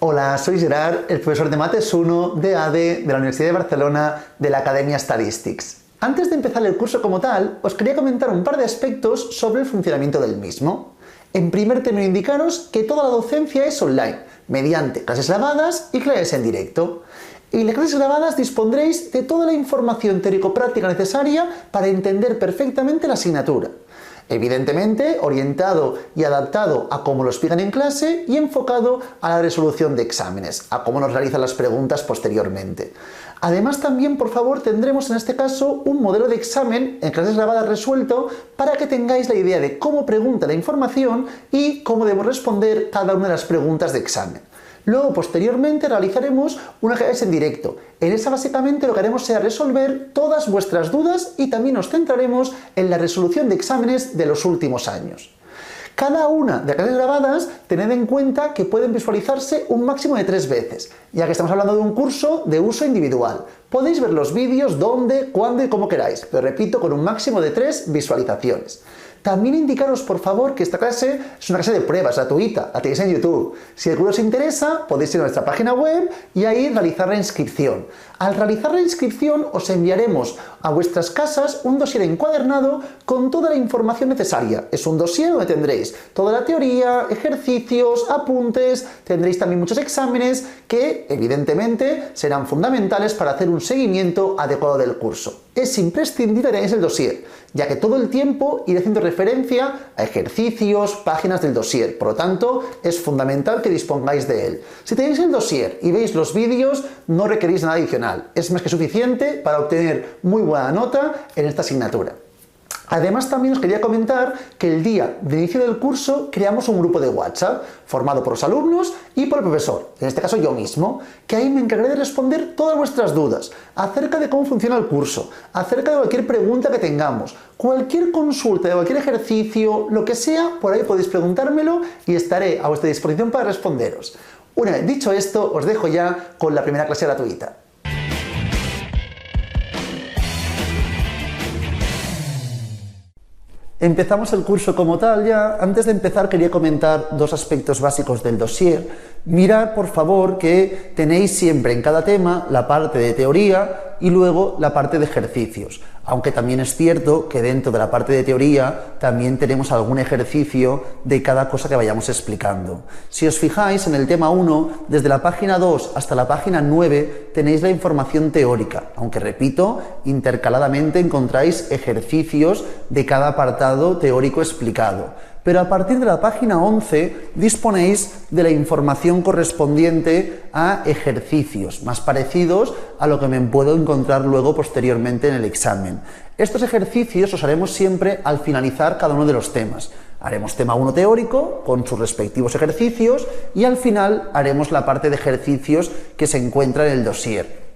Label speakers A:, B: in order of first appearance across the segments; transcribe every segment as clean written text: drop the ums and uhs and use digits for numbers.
A: Hola, soy Gerard, el profesor de Mates 1 de ADE de la Universidad de Barcelona de la Academia Statistics. Antes de empezar el curso como tal, os quería comentar un par de aspectos sobre el funcionamiento del mismo. En primer término, indicaros que toda la docencia es online, mediante clases grabadas y clases en directo. En las clases grabadas dispondréis de toda la información teórico-práctica necesaria para entender perfectamente la asignatura. Evidentemente, orientado y adaptado a cómo lo explican en clase y enfocado a la resolución de exámenes, a cómo nos realizan las preguntas posteriormente. Además, también, por favor, tendremos en este caso un modelo de examen en clases grabadas resuelto para que tengáis la idea de cómo pregunta la información y cómo debemos responder cada una de las preguntas de examen. Luego, posteriormente, realizaremos una clase en directo. En esa, básicamente, lo que haremos será resolver todas vuestras dudas y también nos centraremos en la resolución de exámenes de los últimos años. Cada una de las clases grabadas, tened en cuenta que pueden visualizarse un máximo de 3 veces, ya que estamos hablando de un curso de uso individual. Podéis ver los vídeos donde, cuándo y cómo queráis, pero repito, con un máximo de 3 visualizaciones. También indicaros, por favor, que esta clase es una clase de pruebas, gratuita, la tenéis en YouTube. Si el curso os interesa, podéis ir a nuestra página web y ahí realizar la inscripción. Al realizar la inscripción, os enviaremos a vuestras casas un dossier encuadernado con toda la información necesaria. Es un dossier donde tendréis toda la teoría, ejercicios, apuntes, tendréis también muchos exámenes que, evidentemente, serán fundamentales para hacer un seguimiento adecuado del curso. Es imprescindible que tengáis el dossier, ya que todo el tiempo iré haciendo referencia a ejercicios, páginas del dossier. Por lo tanto, es fundamental que dispongáis de él. Si tenéis el dossier y veis los vídeos, no requerís nada adicional. Es más que suficiente para obtener muy buena nota en esta asignatura. Además, también os quería comentar que el día de inicio del curso creamos un grupo de WhatsApp formado por los alumnos y por el profesor, en este caso yo mismo, que ahí me encargaré de responder todas vuestras dudas acerca de cómo funciona el curso, acerca de cualquier pregunta que tengamos, cualquier consulta de cualquier ejercicio, lo que sea, por ahí podéis preguntármelo y estaré a vuestra disposición para responderos. Una vez dicho esto, os dejo ya con la primera clase gratuita. Empezamos el curso como tal ya. Antes de empezar quería comentar dos aspectos básicos del dossier. Mirad, por favor, que tenéis siempre en cada tema la parte de teoría y luego la parte de ejercicios. Aunque también es cierto que dentro de la parte de teoría también tenemos algún ejercicio de cada cosa que vayamos explicando. Si os fijáis en el tema 1, desde la página 2 hasta la página 9 tenéis la información teórica, aunque repito, intercaladamente encontráis ejercicios de cada apartado teórico explicado. Pero a partir de la página 11 disponéis de la información correspondiente a ejercicios, más parecidos a lo que me puedo encontrar luego posteriormente en el examen. Estos ejercicios los haremos siempre al finalizar cada uno de los temas. Haremos tema 1 teórico con sus respectivos ejercicios y al final haremos la parte de ejercicios que se encuentra en el dossier.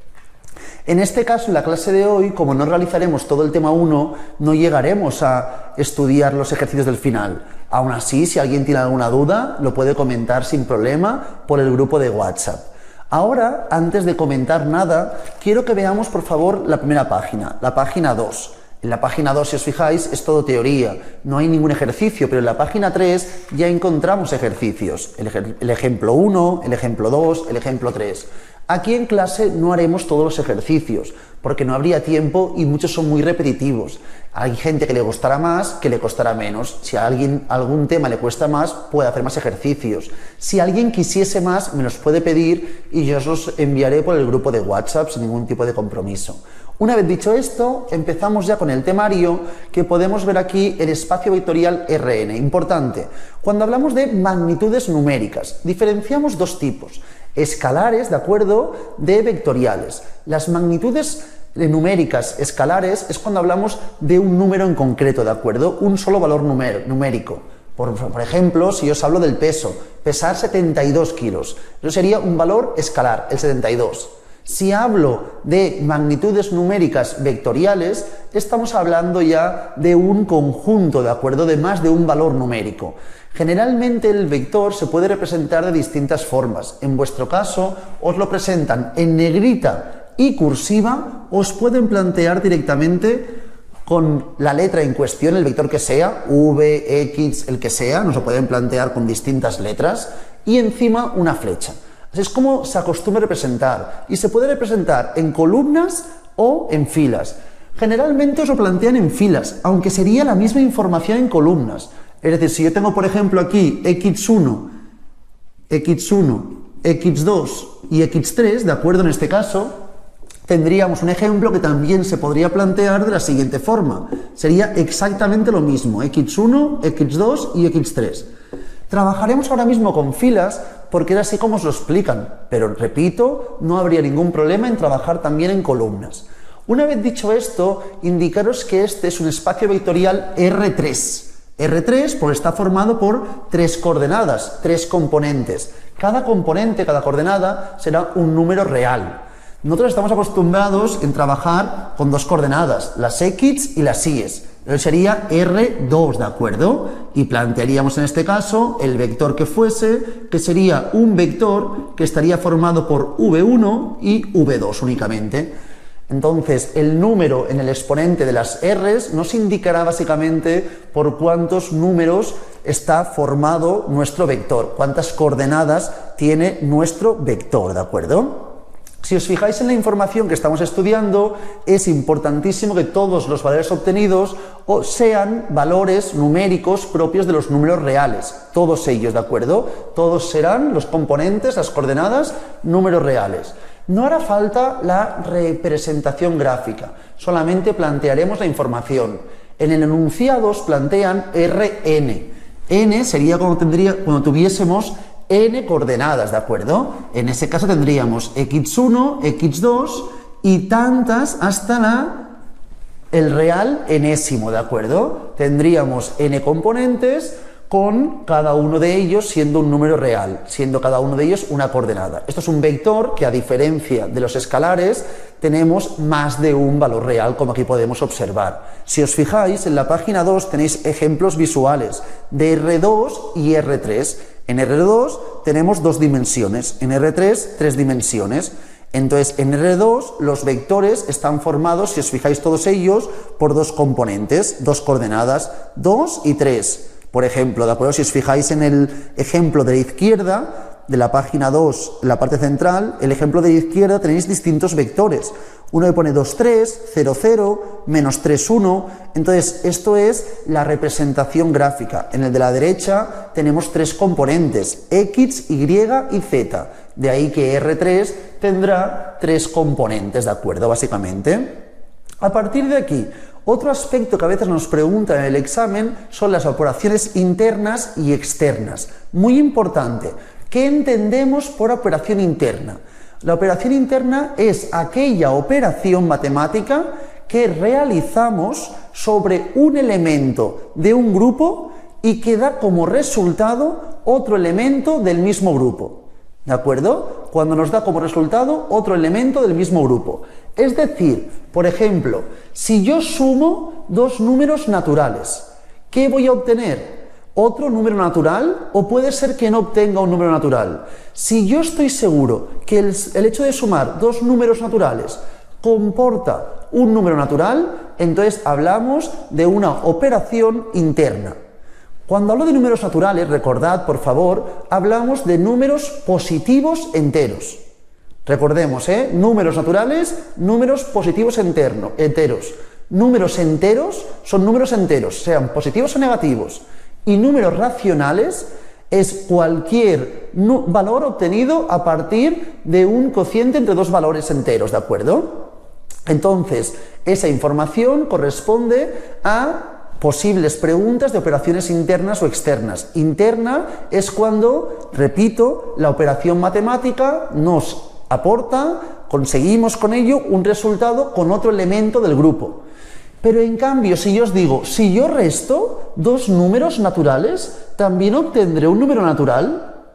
A: En este caso, en la clase de hoy, como no realizaremos todo el tema 1, no llegaremos a estudiar los ejercicios del final. Aún así, si alguien tiene alguna duda, lo puede comentar sin problema por el grupo de WhatsApp. Ahora, antes de comentar nada, quiero que veamos, por favor, la primera página, la página 2. En la página 2, si os fijáis, es todo teoría, no hay ningún ejercicio, pero en la página 3 ya encontramos ejercicios. El ejemplo 1, el ejemplo 2, el ejemplo 3. Aquí en clase no haremos todos los ejercicios, porque no habría tiempo y muchos son muy repetitivos. Hay gente que le gustará más, que le costará menos. Si a alguien algún tema le cuesta más, puede hacer más ejercicios. Si alguien quisiese más, me los puede pedir y yo os los enviaré por el grupo de WhatsApp sin ningún tipo de compromiso. Una vez dicho esto, empezamos ya con el temario, que podemos ver aquí el espacio vectorial Rn. Importante, cuando hablamos de magnitudes numéricas, diferenciamos dos tipos. Escalares, ¿de acuerdo?, de vectoriales. Las magnitudes numéricas escalares es cuando hablamos de un número en concreto, ¿de acuerdo?, un solo valor numérico. Por ejemplo, si yo os hablo del peso, pesar 72 kilos, eso sería un valor escalar, el 72. Si hablo de magnitudes numéricas vectoriales, estamos hablando ya de un conjunto, ¿de acuerdo?, de más de un valor numérico. Generalmente el vector se puede representar de distintas formas. En vuestro caso, os lo presentan en negrita y cursiva, os pueden plantear directamente con la letra en cuestión, el vector que sea, V, X, el que sea, nos lo pueden plantear con distintas letras, y encima una flecha. Así es como se acostumbra a representar. Y se puede representar en columnas o en filas. Generalmente os lo plantean en filas, aunque sería la misma información en columnas. Es decir, si yo tengo, por ejemplo, aquí x1, x2 y x3, de acuerdo, en este caso, tendríamos un ejemplo que también se podría plantear de la siguiente forma. Sería exactamente lo mismo, x1, x2 y x3. Trabajaremos ahora mismo con filas porque era así como os lo explican, pero repito, no habría ningún problema en trabajar también en columnas. Una vez dicho esto, indicaros que este es un espacio vectorial R3. R3 porque está formado por 3 coordenadas, 3 componentes. Cada componente, cada coordenada será un número real. Nosotros estamos acostumbrados en trabajar con 2 coordenadas, las X y las Y. Sería R2, ¿de acuerdo? Y plantearíamos en este caso el vector que fuese, que sería un vector que estaría formado por V1 y V2 únicamente. Entonces, el número en el exponente de las R's nos indicará básicamente por cuántos números está formado nuestro vector, cuántas coordenadas tiene nuestro vector, ¿de acuerdo? Si os fijáis en la información que estamos estudiando, es importantísimo que todos los valores obtenidos sean valores numéricos propios de los números reales, todos ellos, ¿de acuerdo? Todos serán los componentes, las coordenadas, números reales. No hará falta la representación gráfica, solamente plantearemos la información. En el enunciado os plantean Rn. N sería cuando tuviésemos n coordenadas, ¿de acuerdo? En ese caso tendríamos x1, x2 y tantas hasta el real enésimo, ¿de acuerdo? Tendríamos n componentes con cada uno de ellos siendo un número real, siendo cada uno de ellos una coordenada. Esto es un vector que, a diferencia de los escalares, tenemos más de un valor real, como aquí podemos observar. Si os fijáis, en la página 2 tenéis ejemplos visuales de R2 y R3. En R2 tenemos 2 dimensiones, en R3 3 dimensiones. Entonces, en R2 los vectores están formados, si os fijáis todos ellos, por 2 componentes, 2 coordenadas, 2 y 3. Por ejemplo, ¿de acuerdo? Si os fijáis en el ejemplo de la izquierda, de la página 2, en la parte central, el ejemplo de la izquierda tenéis distintos vectores. Uno que pone 2, 3, 0, 0, menos 3, 1. Entonces, esto es la representación gráfica. En el de la derecha tenemos 3 componentes, X, Y y Z. De ahí que R3 tendrá 3 componentes, ¿de acuerdo? Básicamente. A partir de aquí, otro aspecto que a veces nos preguntan en el examen son las operaciones internas y externas. Muy importante. ¿Qué entendemos por operación interna? La operación interna es aquella operación matemática que realizamos sobre un elemento de un grupo y que da como resultado otro elemento del mismo grupo. ¿De acuerdo? Cuando nos da como resultado otro elemento del mismo grupo. Es decir, por ejemplo, si yo sumo 2 números naturales, ¿qué voy a obtener? ¿Otro número natural? ¿O puede ser que no obtenga un número natural? Si yo estoy seguro que el hecho de sumar 2 números naturales comporta un número natural, entonces hablamos de una operación interna. Cuando hablo de números naturales, recordad, por favor, hablamos de números positivos enteros. Recordemos, números naturales, números positivos enteros. Números enteros son números enteros, sean positivos o negativos. Y números racionales es cualquier valor obtenido a partir de un cociente entre 2 valores enteros, ¿de acuerdo? Entonces, esa información corresponde a posibles preguntas de operaciones internas o externas. Interna es cuando, repito, la operación matemática nos aporta, conseguimos con ello un resultado con otro elemento del grupo. Pero en cambio, si yo os digo, si yo resto 2 números naturales, ¿también obtendré un número natural?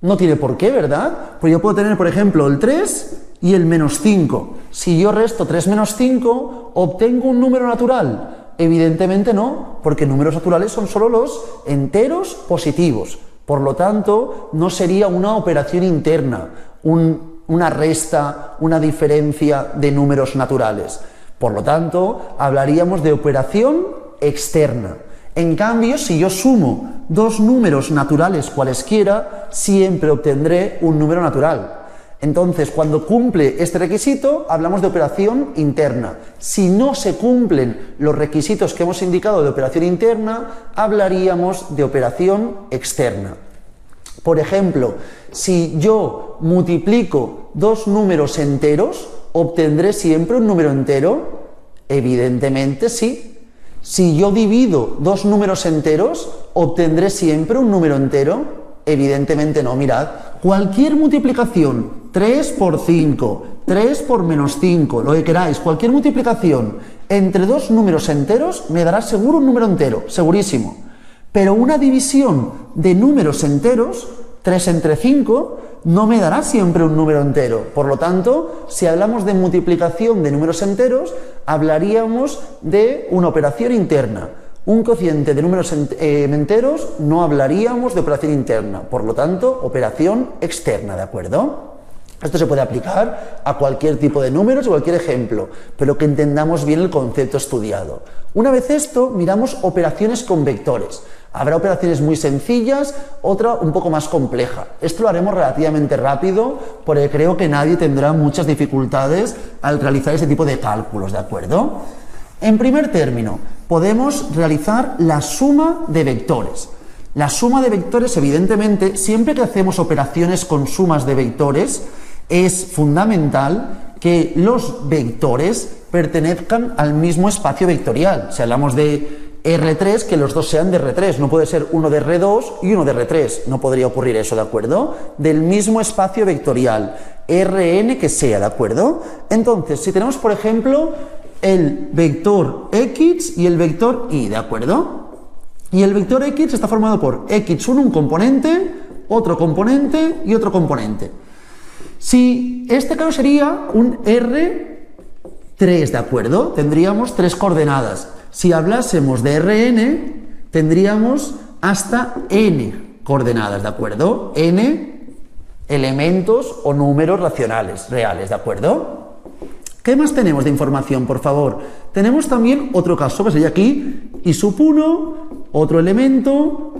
A: No tiene por qué, ¿verdad? Pues yo puedo tener, por ejemplo, el 3 y el menos 5. Si yo resto 3 menos 5, ¿obtengo un número natural? Evidentemente no, porque números naturales son solo los enteros positivos. Por lo tanto, no sería una operación interna, una resta, una diferencia de números naturales. Por lo tanto, hablaríamos de operación externa. En cambio, si yo sumo dos números naturales cualesquiera, siempre obtendré un número natural. Entonces, cuando cumple este requisito, hablamos de operación interna. Si no se cumplen los requisitos que hemos indicado de operación interna, hablaríamos de operación externa. Por ejemplo, si yo multiplico dos números enteros, ¿obtendré siempre un número entero? Evidentemente sí. Si yo divido dos números enteros, ¿obtendré siempre un número entero? Evidentemente no. Mirad, cualquier multiplicación, 3 por 5, 3 por menos 5, lo que queráis, cualquier multiplicación entre dos números enteros me dará seguro un número entero, segurísimo. Pero una división de números enteros, 3 entre 5, no me dará siempre un número entero. Por lo tanto, si hablamos de multiplicación de números enteros, hablaríamos de una operación interna. Un cociente de números enteros no hablaríamos de operación interna. Por lo tanto, operación externa, ¿de acuerdo? Esto se puede aplicar a cualquier tipo de números o cualquier ejemplo, pero que entendamos bien el concepto estudiado. Una vez esto, miramos operaciones con vectores. Habrá operaciones muy sencillas, otra un poco más compleja. Esto lo haremos relativamente rápido, porque creo que nadie tendrá muchas dificultades al realizar ese tipo de cálculos, ¿de acuerdo? En primer término, podemos realizar la suma de vectores. La suma de vectores, evidentemente, siempre que hacemos operaciones con sumas de vectores, es fundamental que los vectores pertenezcan al mismo espacio vectorial. Si hablamos de R3, que los dos sean de R3, no puede ser uno de R2 y uno de R3, no podría ocurrir eso, ¿de acuerdo? Del mismo espacio vectorial, Rn que sea, ¿de acuerdo? Entonces, si tenemos, por ejemplo, el vector X y el vector Y, ¿de acuerdo? Y el vector X está formado por X1, un componente, otro componente y otro componente. Si este caso sería un R3, ¿de acuerdo? Tendríamos tres coordenadas. Si hablásemos de Rn, tendríamos hasta n coordenadas, ¿de acuerdo? N elementos o números racionales, reales, ¿de acuerdo? ¿Qué más tenemos de información, por favor? Tenemos también otro caso, que sería aquí, I sub 1, otro elemento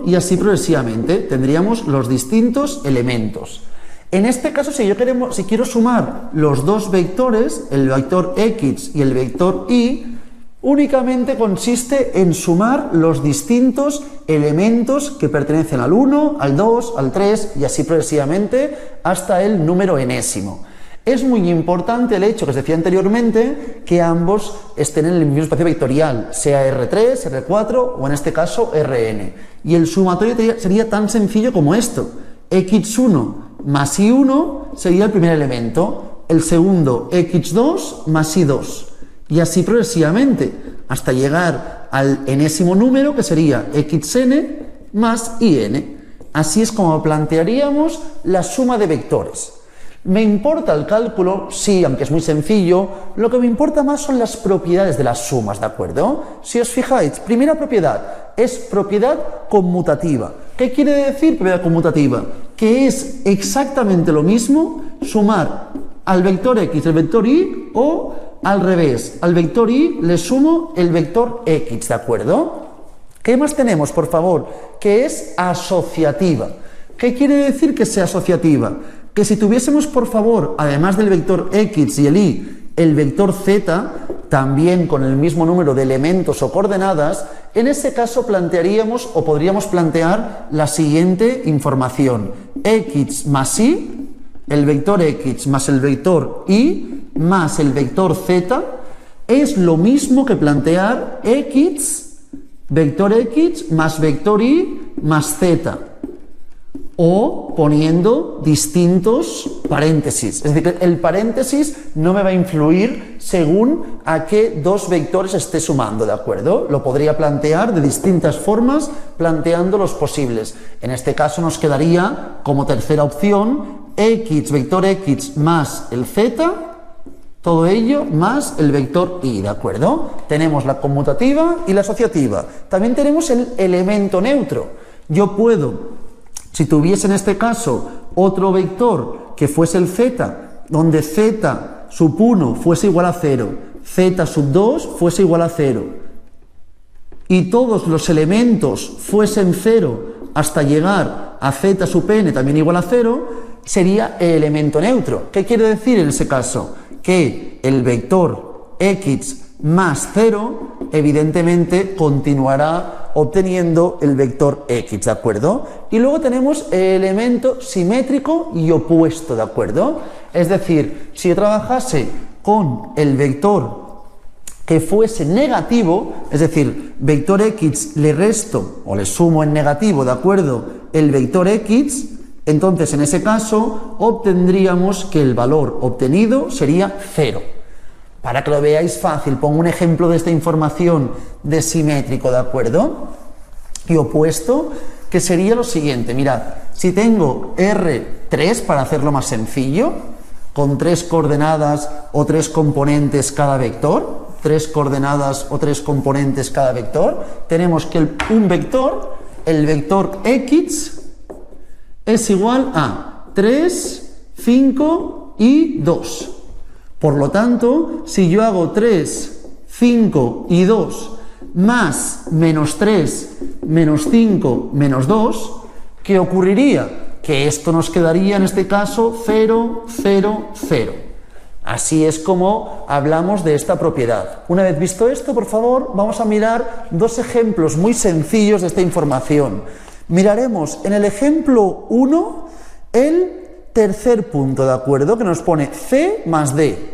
A: y así progresivamente. Tendríamos los distintos elementos. En este caso, si quiero sumar los dos vectores, el vector X y el vector Y, únicamente consiste en sumar los distintos elementos que pertenecen al 1, al 2, al 3 y así progresivamente hasta el número enésimo. Es muy importante el hecho que os decía anteriormente que ambos estén en el mismo espacio vectorial, sea R3, R4 o en este caso Rn. Y el sumatorio sería tan sencillo como esto. X1 más Y1 sería el primer elemento, el segundo X2 más Y2. Y así progresivamente, hasta llegar al enésimo número que sería xn más yn. Así es como plantearíamos la suma de vectores. ¿Me importa el cálculo? Sí, aunque es muy sencillo. Lo que me importa más son las propiedades de las sumas, ¿de acuerdo? Si os fijáis, primera propiedad es propiedad conmutativa. ¿Qué quiere decir propiedad conmutativa? Que es exactamente lo mismo sumar al vector x el vector y o al revés, al vector y le sumo el vector x, ¿de acuerdo? ¿Qué más tenemos, por favor? Que es asociativa. ¿Qué quiere decir que sea asociativa? Que si tuviésemos, por favor, además del vector x y el y, el vector z, también con el mismo número de elementos o coordenadas, en ese caso plantearíamos o podríamos plantear la siguiente información. X más y, el vector x más el vector y, más el vector z, es lo mismo que plantear x, vector x más vector y más z. O poniendo distintos paréntesis. Es decir, el paréntesis no me va a influir según a qué dos vectores esté sumando, ¿de acuerdo? Lo podría plantear de distintas formas, planteando los posibles. En este caso nos quedaría como tercera opción x, vector x más el z, todo ello más el vector y, ¿de acuerdo? Tenemos la conmutativa y la asociativa. También tenemos el elemento neutro. Yo puedo, si tuviese en este caso otro vector que fuese el z, donde z sub 1 fuese igual a 0, z sub 2 fuese igual a 0, y todos los elementos fuesen 0 hasta llegar a z sub n también igual a 0, sería el elemento neutro. ¿Qué quiere decir en ese caso? Que el vector x más 0 evidentemente continuará obteniendo el vector x, ¿de acuerdo? Y luego tenemos el elemento simétrico y opuesto, ¿de acuerdo? Es decir, si yo trabajase con el vector que fuese negativo, es decir, vector x le resto o le sumo en negativo, ¿de acuerdo?, el vector x, entonces en ese caso obtendríamos que el valor obtenido sería 0. Para que lo veáis fácil, pongo un ejemplo de esta información de simétrico, ¿de acuerdo? Y opuesto, que sería lo siguiente, mirad, si tengo R3, para hacerlo más sencillo, con 3 coordenadas o 3 componentes cada vector, 3 coordenadas o 3 componentes cada vector, tenemos que un vector, el vector x, es igual a 3, 5 y 2. Por lo tanto, si yo hago 3, 5 y 2 más menos 3, menos 5, menos 2, ¿qué ocurriría? Que esto nos quedaría en este caso 0, 0, 0. Así es como hablamos de esta propiedad. Una vez visto esto, por favor, vamos a mirar dos ejemplos muy sencillos de esta información. Miraremos en el ejemplo 1 el tercer punto, ¿de acuerdo? Que nos pone c más d.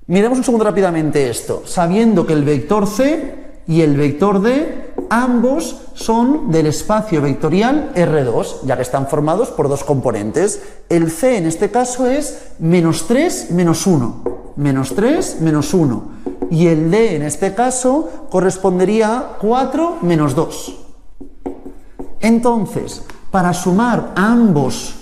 A: Miremos un segundo rápidamente esto, sabiendo que el vector c y el vector d ambos son del espacio vectorial R2, ya que están formados por dos componentes. El c en este caso es menos 3, menos 1, menos 3, menos 1, y el d en este caso correspondería a 4, menos 2. Entonces, para sumar ambos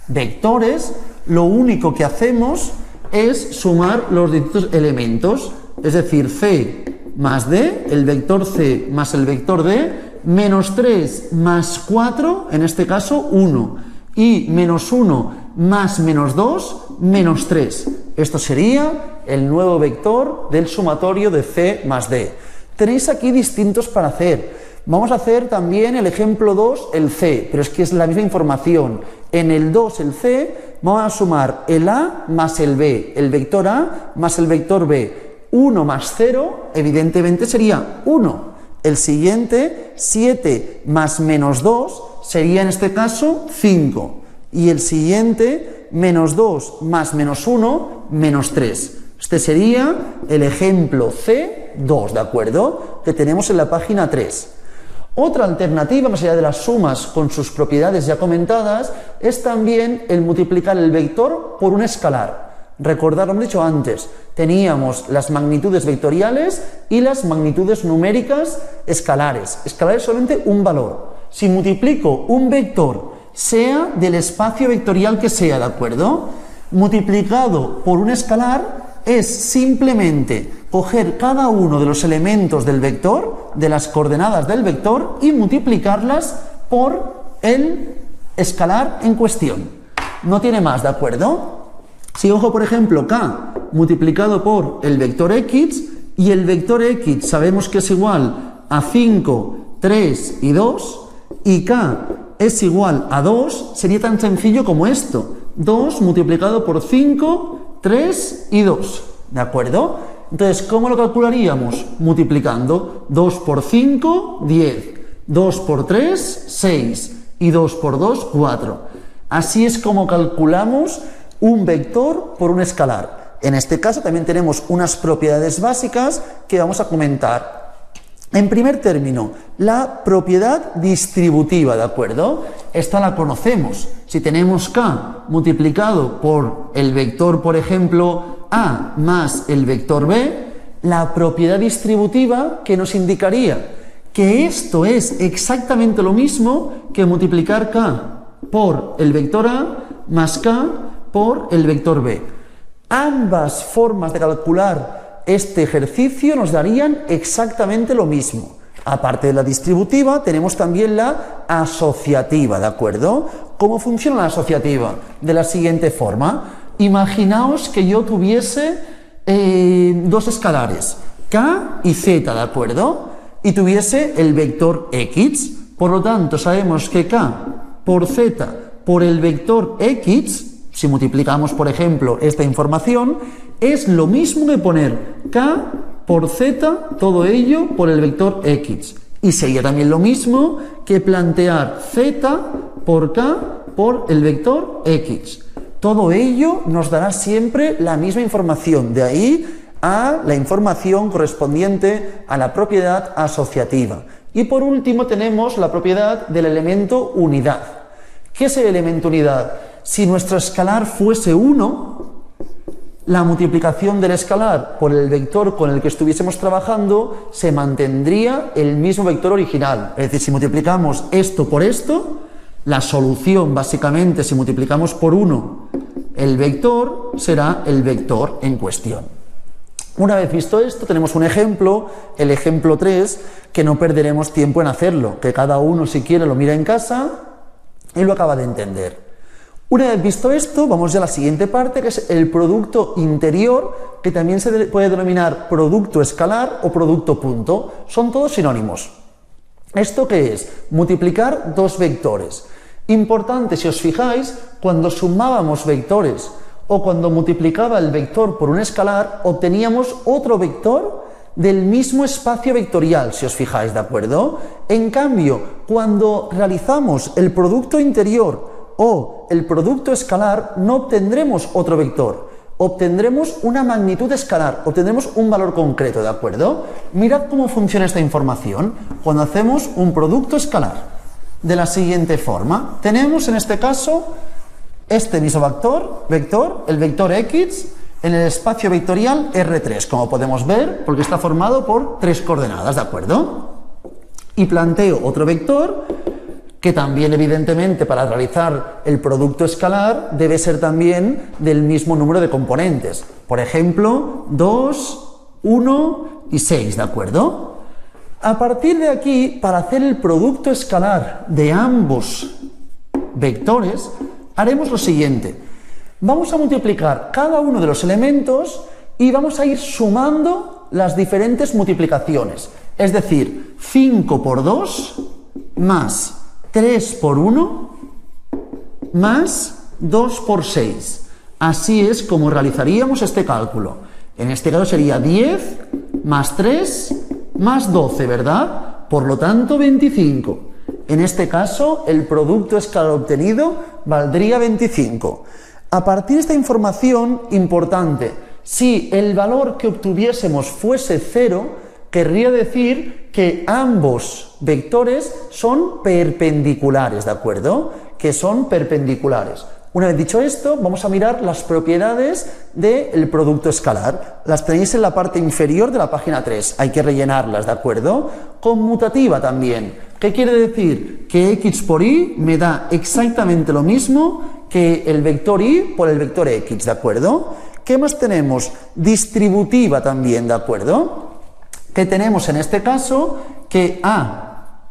A: vectores, lo único que hacemos es sumar los distintos elementos, es decir, c más d, el vector c más el vector d, menos 3 más 4, en este caso 1, y menos 1 más menos 2, menos 3. Esto sería el nuevo vector del sumatorio de c más d. Tenéis aquí distintos para hacer. Vamos a hacer también el ejemplo 2, el c, pero es que es la misma información. En el 2, el c, vamos a sumar el a más el b, el vector a más el vector b. 1 más 0, evidentemente sería 1. El siguiente, 7 más menos 2, sería en este caso 5. Y el siguiente, menos 2 más menos 1, menos 3. Este sería el ejemplo C2, ¿de acuerdo?, que tenemos en la página 3. Otra alternativa, más allá de las sumas con sus propiedades ya comentadas, es también el multiplicar el vector por un escalar. Recordad, lo hemos dicho antes, teníamos las magnitudes vectoriales y las magnitudes numéricas escalares. Escalar es solamente un valor. Si multiplico un vector, sea del espacio vectorial que sea, ¿de acuerdo?, multiplicado por un escalar, es simplemente coger cada uno de los elementos del vector, de las coordenadas del vector, y multiplicarlas por el escalar en cuestión. No tiene más, ¿de acuerdo? Si cojo, por ejemplo, k multiplicado por el vector x, y el vector x sabemos que es igual a 5, 3 y 2, y k es igual a 2, sería tan sencillo como esto. 2 multiplicado por 5, 3 y 2, ¿de acuerdo? Entonces, ¿cómo lo calcularíamos? Multiplicando 2 por 5, 10, 2 por 3, 6 y 2 por 2, 4. Así es como calculamos un vector por un escalar. En este caso también tenemos unas propiedades básicas que vamos a comentar. En primer término, la propiedad distributiva, ¿de acuerdo? Esta la conocemos. Si tenemos k multiplicado por el vector, por ejemplo, a más el vector b, la propiedad distributiva que nos indicaría que esto es exactamente lo mismo que multiplicar k por el vector a más k por el vector b. Ambas formas de calcular este ejercicio nos darían exactamente lo mismo. Aparte de la distributiva, tenemos también la asociativa, ¿de acuerdo? ¿Cómo funciona la asociativa? De la siguiente forma. Imaginaos que yo tuviese dos escalares, k y z, ¿de acuerdo? y tuviese el vector x. Por lo tanto, sabemos que k por z por el vector x, si multiplicamos, por ejemplo, esta información, es lo mismo que poner k por z, todo ello por el vector x. Y sería también lo mismo que plantear z por k por el vector x. Todo ello nos dará siempre la misma información, de ahí a la información correspondiente a la propiedad asociativa. Y por último tenemos la propiedad del elemento unidad. ¿Qué es el elemento unidad? Si nuestro escalar fuese 1, la multiplicación del escalar por el vector con el que estuviésemos trabajando se mantendría el mismo vector original. Es decir, si multiplicamos esto por esto, la solución básicamente, si multiplicamos por 1 el vector, será el vector en cuestión. Una vez visto esto, tenemos un ejemplo, el ejemplo 3, que no perderemos tiempo en hacerlo, que cada uno si quiere lo mira en casa y lo acaba de entender. Una vez visto esto, vamos ya a la siguiente parte, que es el producto interior, que también se puede denominar producto escalar o producto punto. Son todos sinónimos. ¿Esto qué es? Multiplicar dos vectores. Importante, si os fijáis, cuando sumábamos vectores o cuando multiplicaba el vector por un escalar, obteníamos otro vector del mismo espacio vectorial, si os fijáis, ¿de acuerdo? En cambio, cuando realizamos el producto interior o el producto escalar, no obtendremos otro vector, obtendremos una magnitud escalar, obtendremos un valor concreto, ¿de acuerdo? Mirad cómo funciona esta información cuando hacemos un producto escalar. De la siguiente forma, tenemos en este caso este mismo vector, el vector x, en el espacio vectorial R3, como podemos ver, porque está formado por 3 coordenadas, ¿de acuerdo? Y planteo otro vector que también, evidentemente, para realizar el producto escalar debe ser también del mismo número de componentes. Por ejemplo, 2, 1 y 6, ¿de acuerdo? A partir de aquí, para hacer el producto escalar de ambos vectores, haremos lo siguiente. Vamos a multiplicar cada uno de los elementos y vamos a ir sumando las diferentes multiplicaciones. Es decir, 5 por 2 más 3 por 1 más 2 por 6. Así es como realizaríamos este cálculo. En este caso sería 10 más 3 más 12, ¿verdad? Por lo tanto, 25. En este caso, el producto escalar obtenido valdría 25. A partir de esta información, importante, si el valor que obtuviésemos fuese 0, querría decir que ambos vectores son perpendiculares, ¿de acuerdo? Que son perpendiculares. Una vez dicho esto, vamos a mirar las propiedades del producto escalar. Las tenéis en la parte inferior de la página 3. Hay que rellenarlas, ¿de acuerdo? Conmutativa también. ¿Qué quiere decir? Que x por y me da exactamente lo mismo que el vector y por el vector x, ¿de acuerdo? ¿Qué más tenemos? Distributiva también, ¿de acuerdo? Que tenemos en este caso que a,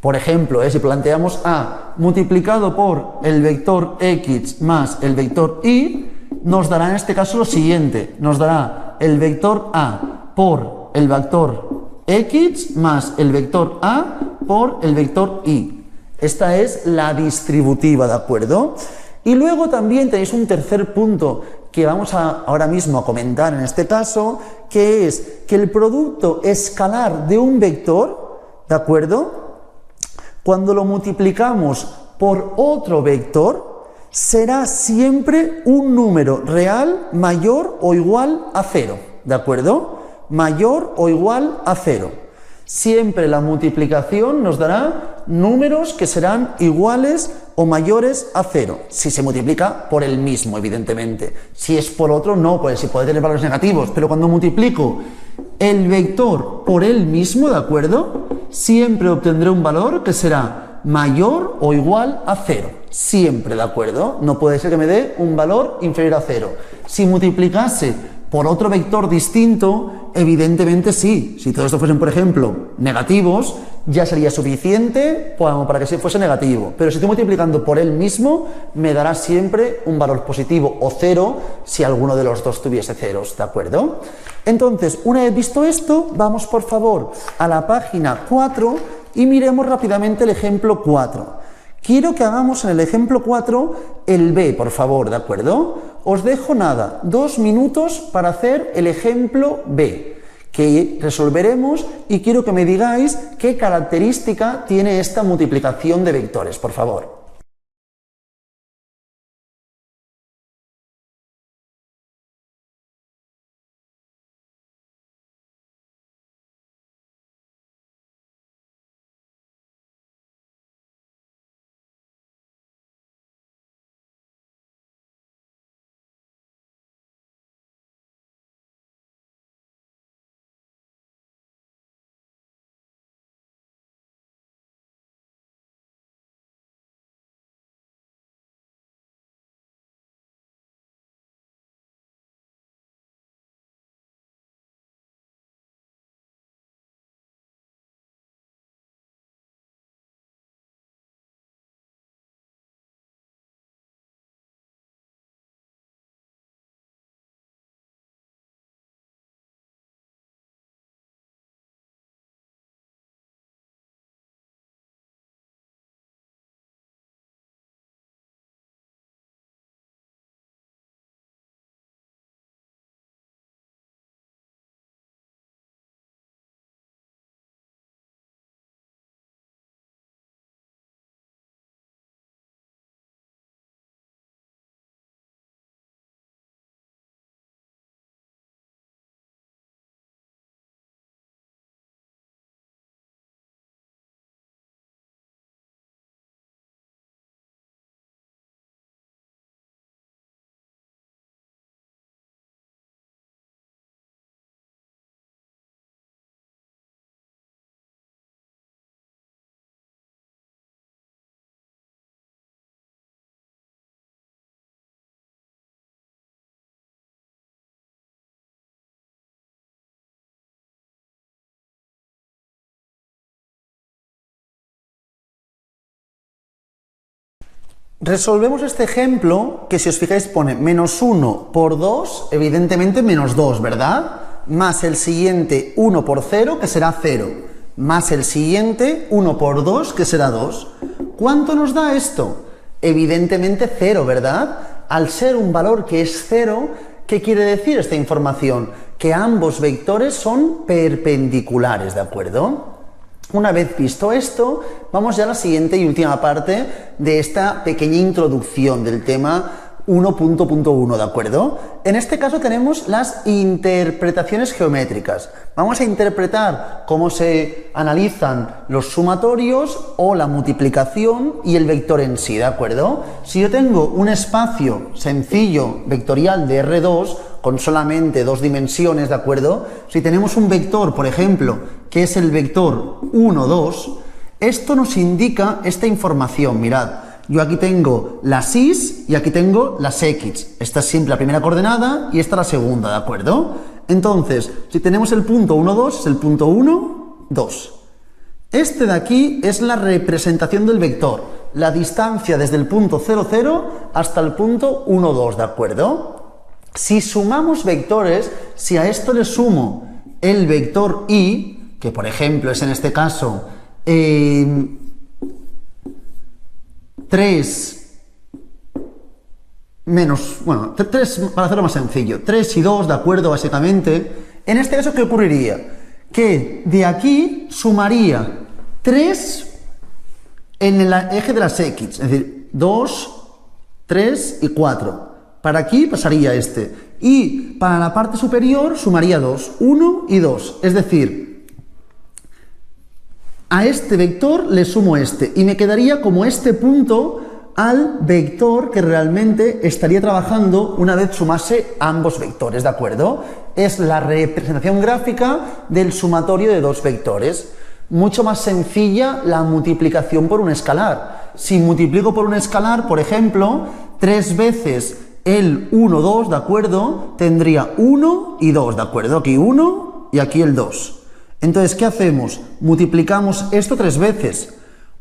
A: por ejemplo, si planteamos a multiplicado por el vector x más el vector y, nos dará en este caso lo siguiente, nos dará el vector a por el vector x más el vector a por el vector y. Esta es la distributiva, ¿de acuerdo? Y luego también tenéis un tercer punto que vamos ahora mismo a comentar en este caso, que es que el producto escalar de un vector, ¿de acuerdo?, cuando lo multiplicamos por otro vector, será siempre un número real mayor o igual a 0, ¿de acuerdo? Mayor o igual a 0. Siempre la multiplicación nos dará números que serán iguales o mayores a 0, si se multiplica por el mismo, evidentemente. Si es por otro, no, pues si puede tener valores negativos, pero cuando multiplico el vector por él mismo, ¿de acuerdo?, siempre obtendré un valor que será mayor o igual a 0. Siempre, ¿de acuerdo? No puede ser que me dé un valor inferior a 0. Si multiplicase por otro vector distinto, evidentemente sí. Si todo esto fuesen, por ejemplo, negativos, ya sería suficiente para que fuese negativo. Pero si estoy multiplicando por él mismo, me dará siempre un valor positivo o cero si alguno de los dos tuviese ceros, ¿de acuerdo? Entonces, una vez visto esto, vamos por favor a la página 4 y miremos rápidamente el ejemplo 4. Quiero que hagamos en el ejemplo 4 el B, por favor, ¿de acuerdo? Os dejo 2 minutos para hacer el ejemplo B, que resolveremos, y quiero que me digáis qué característica tiene esta multiplicación de vectores, por favor. Resolvemos este ejemplo que, si os fijáis, pone menos 1 por 2, evidentemente menos 2, ¿verdad? Más el siguiente 1 por 0, que será 0, más el siguiente 1 por 2, que será 2. ¿Cuánto nos da esto? Evidentemente 0, ¿verdad? Al ser un valor que es 0, ¿qué quiere decir esta información? Que ambos vectores son perpendiculares, ¿de acuerdo? Una vez visto esto, vamos ya a la siguiente y última parte de esta pequeña introducción del tema 1.1, ¿de acuerdo? En este caso tenemos las interpretaciones geométricas. Vamos a interpretar cómo se analizan los sumatorios o la multiplicación y el vector en sí, ¿de acuerdo? Si yo tengo un espacio sencillo vectorial de R2 con solamente 2 dimensiones, ¿de acuerdo? Si tenemos un vector, por ejemplo, que es el vector 1, 2, esto nos indica esta información, mirad. Yo aquí tengo las Y's y aquí tengo las X. Esta es siempre la primera coordenada y esta la segunda, ¿de acuerdo? Entonces, si tenemos el punto 1, 2, es el punto 1, 2. Este de aquí es la representación del vector, la distancia desde el punto 0, 0 hasta el punto 1, 2, ¿de acuerdo? Si sumamos vectores, si a esto le sumo el vector Y, que por ejemplo es en este caso 3 menos, bueno, 3 para hacerlo más sencillo, 3 y 2, ¿de acuerdo? Básicamente, en este caso, ¿qué ocurriría? Que de aquí sumaría 3 en el eje de las X, es decir, 2, 3 y 4. Para aquí pasaría este. Y para la parte superior sumaría 2, 1 y 2, es decir, a este vector le sumo este y me quedaría como este punto al vector que realmente estaría trabajando una vez sumase ambos vectores, ¿de acuerdo? Es la representación gráfica del sumatorio de dos vectores. Mucho más sencilla la multiplicación por un escalar. Si multiplico por un escalar, por ejemplo, 3 veces el 1, 2, ¿de acuerdo? Tendría 1 y 2, ¿de acuerdo? Aquí 1 y aquí el 2. Entonces, ¿qué hacemos? Multiplicamos esto 3 veces.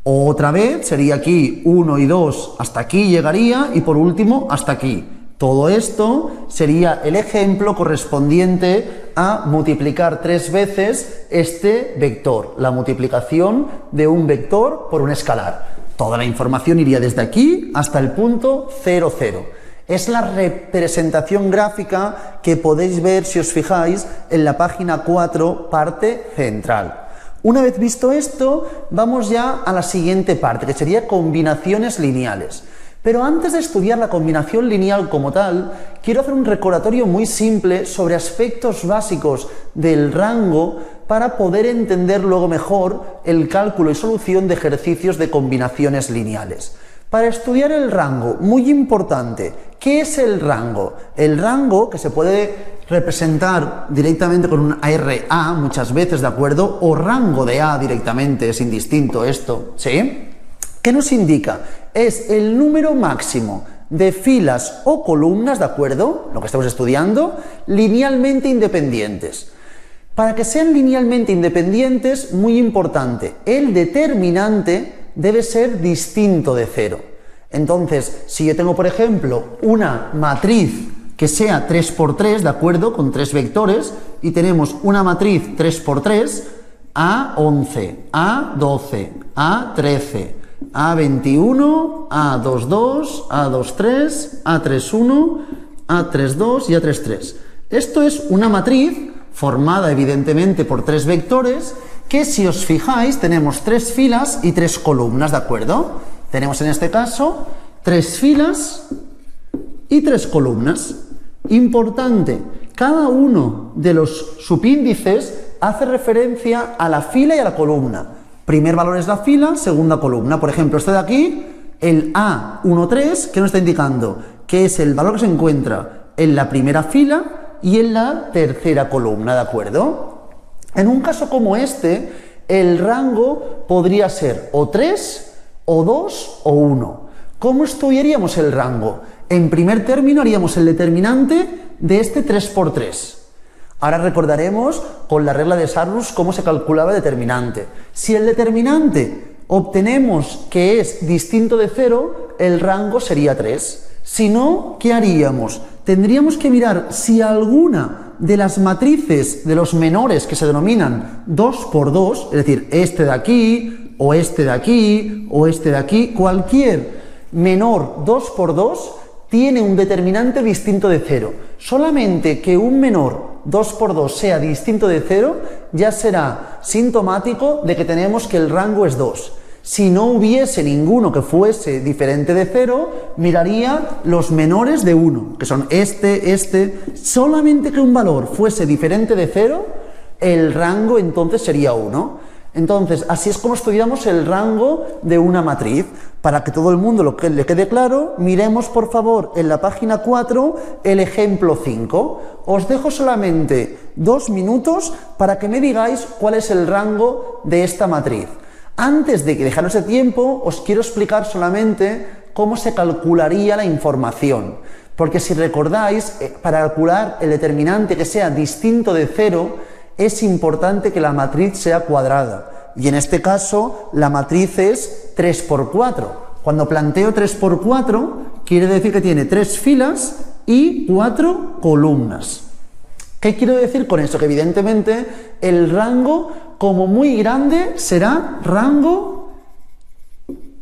A: Otra vez sería aquí 1 y 2, hasta aquí llegaría y por último hasta aquí. Todo esto sería el ejemplo correspondiente a multiplicar 3 veces este vector, la multiplicación de un vector por un escalar. Toda la información iría desde aquí hasta el punto 0, 0. Es la representación gráfica que podéis ver si os fijáis en la página 4, parte central. Una vez visto esto, vamos ya a la siguiente parte, que sería combinaciones lineales. Pero antes de estudiar la combinación lineal como tal, quiero hacer un recordatorio muy simple sobre aspectos básicos del rango para poder entender luego mejor el cálculo y solución de ejercicios de combinaciones lineales. Para estudiar el rango, muy importante, ¿qué es el rango? El rango, que se puede representar directamente con un RA muchas veces, ¿de acuerdo? O rango de A directamente, es indistinto esto, ¿sí? ¿Qué nos indica? Es el número máximo de filas o columnas, ¿de acuerdo? Lo que estamos estudiando, linealmente independientes. Para que sean linealmente independientes, muy importante, el determinante debe ser distinto de 0. Entonces, si yo tengo, por ejemplo, una matriz que sea 3 por 3, ¿de acuerdo? Con 3 vectores, y tenemos una matriz 3 por 3, A11, A12, A13, A21, A22, A23, A31, A32 y A33. Esto es una matriz formada evidentemente por 3 vectores que, si os fijáis, tenemos 3 filas y 3 columnas, ¿de acuerdo? Tenemos en este caso 3 filas y 3 columnas. Importante, cada uno de los subíndices hace referencia a la fila y a la columna. Primer valor es la fila, segunda columna. Por ejemplo, este de aquí, el A13, ¿qué nos está indicando? Que es el valor que se encuentra en la primera fila y en la tercera columna, ¿de acuerdo? En un caso como este, el rango podría ser o 3, o 2, o 1. ¿Cómo estudiaríamos el rango? En primer término haríamos el determinante de este 3 por 3. Ahora recordaremos con la regla de Sarrus cómo se calculaba el determinante. Si el determinante obtenemos que es distinto de 0, el rango sería 3. Si no, ¿qué haríamos? Tendríamos que mirar si alguna de las matrices de los menores que se denominan 2 por 2, es decir, este de aquí, o este de aquí, o este de aquí, cualquier menor 2 por 2 tiene un determinante distinto de 0. Solamente que un menor 2 por 2 sea distinto de 0 ya será sintomático de que tenemos que el rango es 2. Si no hubiese ninguno que fuese diferente de 0, miraría los menores de 1, que son este. Solamente que un valor fuese diferente de 0, el rango entonces sería 1. Entonces, así es como estudiamos el rango de una matriz. Para que todo el mundo le quede claro, miremos por favor en la página 4 el ejemplo 5. Os dejo solamente 2 minutos para que me digáis cuál es el rango de esta matriz. Antes de que dejaros ese tiempo, os quiero explicar solamente cómo se calcularía la información. Porque si recordáis, para calcular el determinante que sea distinto de 0, es importante que la matriz sea cuadrada. Y en este caso, la matriz es 3 por 4. Cuando planteo 3 por 4, quiere decir que tiene 3 filas y 4 columnas. ¿Qué quiero decir con esto? Que evidentemente el rango, como muy grande, será rango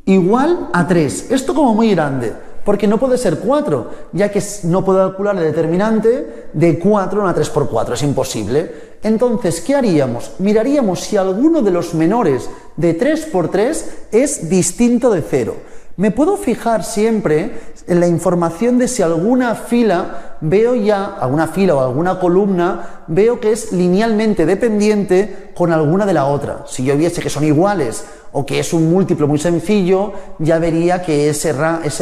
A: igual a 3. Esto como muy grande, porque no puede ser 4, ya que no puedo calcular el determinante de 4 en una 3 por 4, es imposible. Entonces, ¿qué haríamos? Miraríamos si alguno de los menores de 3 por 3 es distinto de 0. Me puedo fijar siempre en la información de si alguna fila o alguna columna, veo que es linealmente dependiente con alguna de la otra. Si yo viese que son iguales o que es un múltiplo muy sencillo, ya vería que ese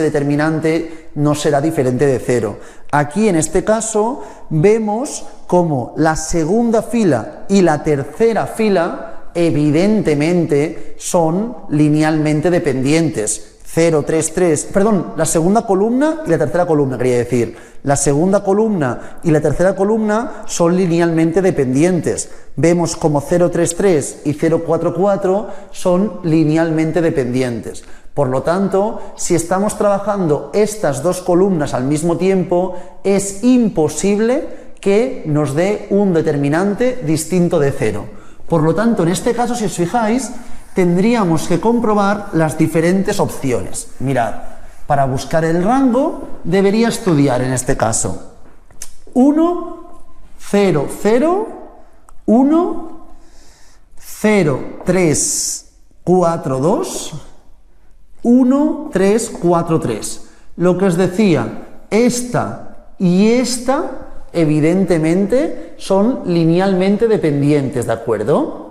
A: determinante no será diferente de 0. Aquí, en este caso, vemos como la segunda fila y la tercera fila evidentemente son linealmente dependientes. 0, 3, 3, perdón, la segunda columna y la tercera columna, quería decir. La segunda columna y la tercera columna son linealmente dependientes. Vemos como 0, 3, 3 y 0, 4, 4 son linealmente dependientes. Por lo tanto, si estamos trabajando estas dos columnas al mismo tiempo, es imposible que nos dé un determinante distinto de 0. Por lo tanto, en este caso, si os fijáis, tendríamos que comprobar las diferentes opciones. Mirad, para buscar el rango debería estudiar en este caso 1, 0, 0, 1, 0, 3, 4, 2, 1, 3, 4, 3. Lo que os decía, esta y esta, evidentemente, son linealmente dependientes, ¿de acuerdo?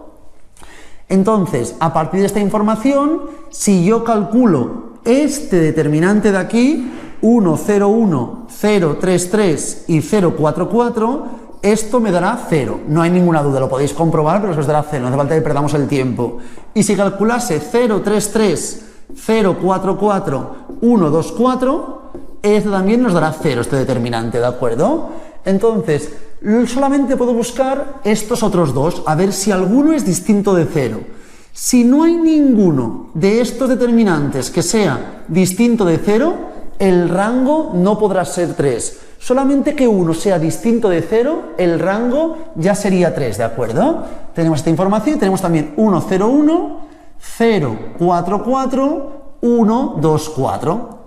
A: Entonces, a partir de esta información, si yo calculo este determinante de aquí, 1, 0, 1, 0, 3, 3 y 0, 4, 4, esto me dará 0. No hay ninguna duda, lo podéis comprobar, pero os dará 0, no hace falta que perdamos el tiempo. Y si calculase 0, 3, 3, 0, 4, 4, 1, 2, 4, este también nos dará 0, este determinante, ¿de acuerdo? Entonces, solamente puedo buscar estos otros dos, a ver si alguno es distinto de 0. Si no hay ninguno de estos determinantes que sea distinto de 0, el rango no podrá ser 3. Solamente que uno sea distinto de 0, el rango ya sería 3, ¿de acuerdo? Tenemos esta información y tenemos también 1, 0, 1, 0, 4, 4, 1, 2, 4.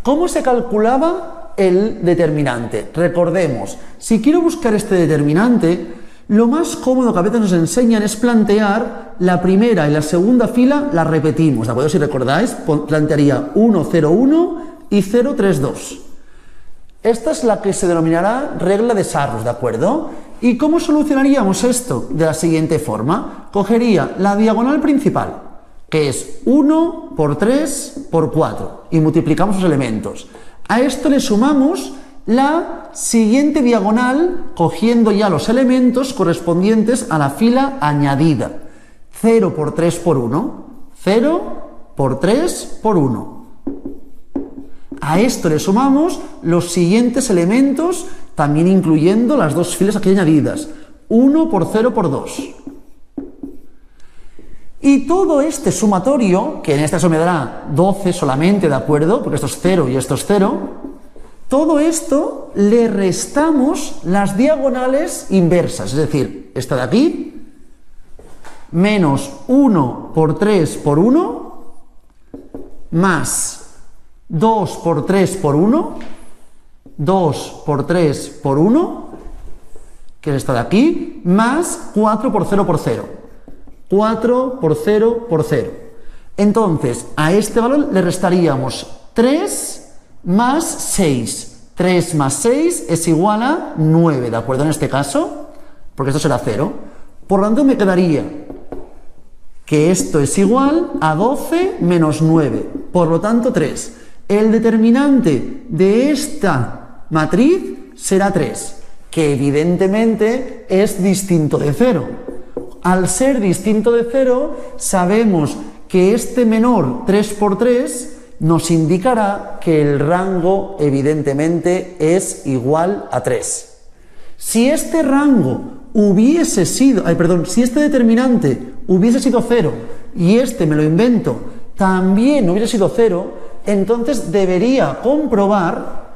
A: ¿Cómo se calculaba el determinante? Recordemos, si quiero buscar este determinante, lo más cómodo que a veces nos enseñan es plantear la primera y la segunda fila, las repetimos, ¿de acuerdo? Si recordáis, plantearía 1, 0, 1 y 0, 3, 2. Esta es la que se denominará regla de Sarrus, ¿de acuerdo? ¿Y cómo solucionaríamos esto? De la siguiente forma. Cogería la diagonal principal, que es 1 por 3 por 4, y multiplicamos los elementos. A esto le sumamos la siguiente diagonal, cogiendo ya los elementos correspondientes a la fila añadida. 0 por 3 por 1, 0 por 3 por 1. A esto le sumamos los siguientes elementos, también incluyendo las dos filas aquí añadidas. 1 por 0 por 2. Y todo este sumatorio, que en este caso me dará 12 solamente, ¿de acuerdo? Porque esto es 0 y esto es 0. Todo esto le restamos las diagonales inversas, es decir, esta de aquí, menos 1 por 3 por 1, más 2 por 3 por 1, 2 por 3 por 1, que es esta de aquí, más 4 por 0 por 0. 4 por 0 por 0. Entonces, a este valor le restaríamos 3 más 6. 3 más 6 es igual a 9, ¿de acuerdo? En este caso, porque esto será 0. Por lo tanto, me quedaría que esto es igual a 12 menos 9. Por lo tanto, 3. El determinante de esta matriz será 3, que evidentemente es distinto de 0. Al ser distinto de 0, sabemos que este menor 3 por 3 nos indicará que el rango evidentemente es igual a 3. Si este rango hubiese sido, si este determinante hubiese sido 0 y este me lo invento también hubiese sido 0, entonces debería comprobar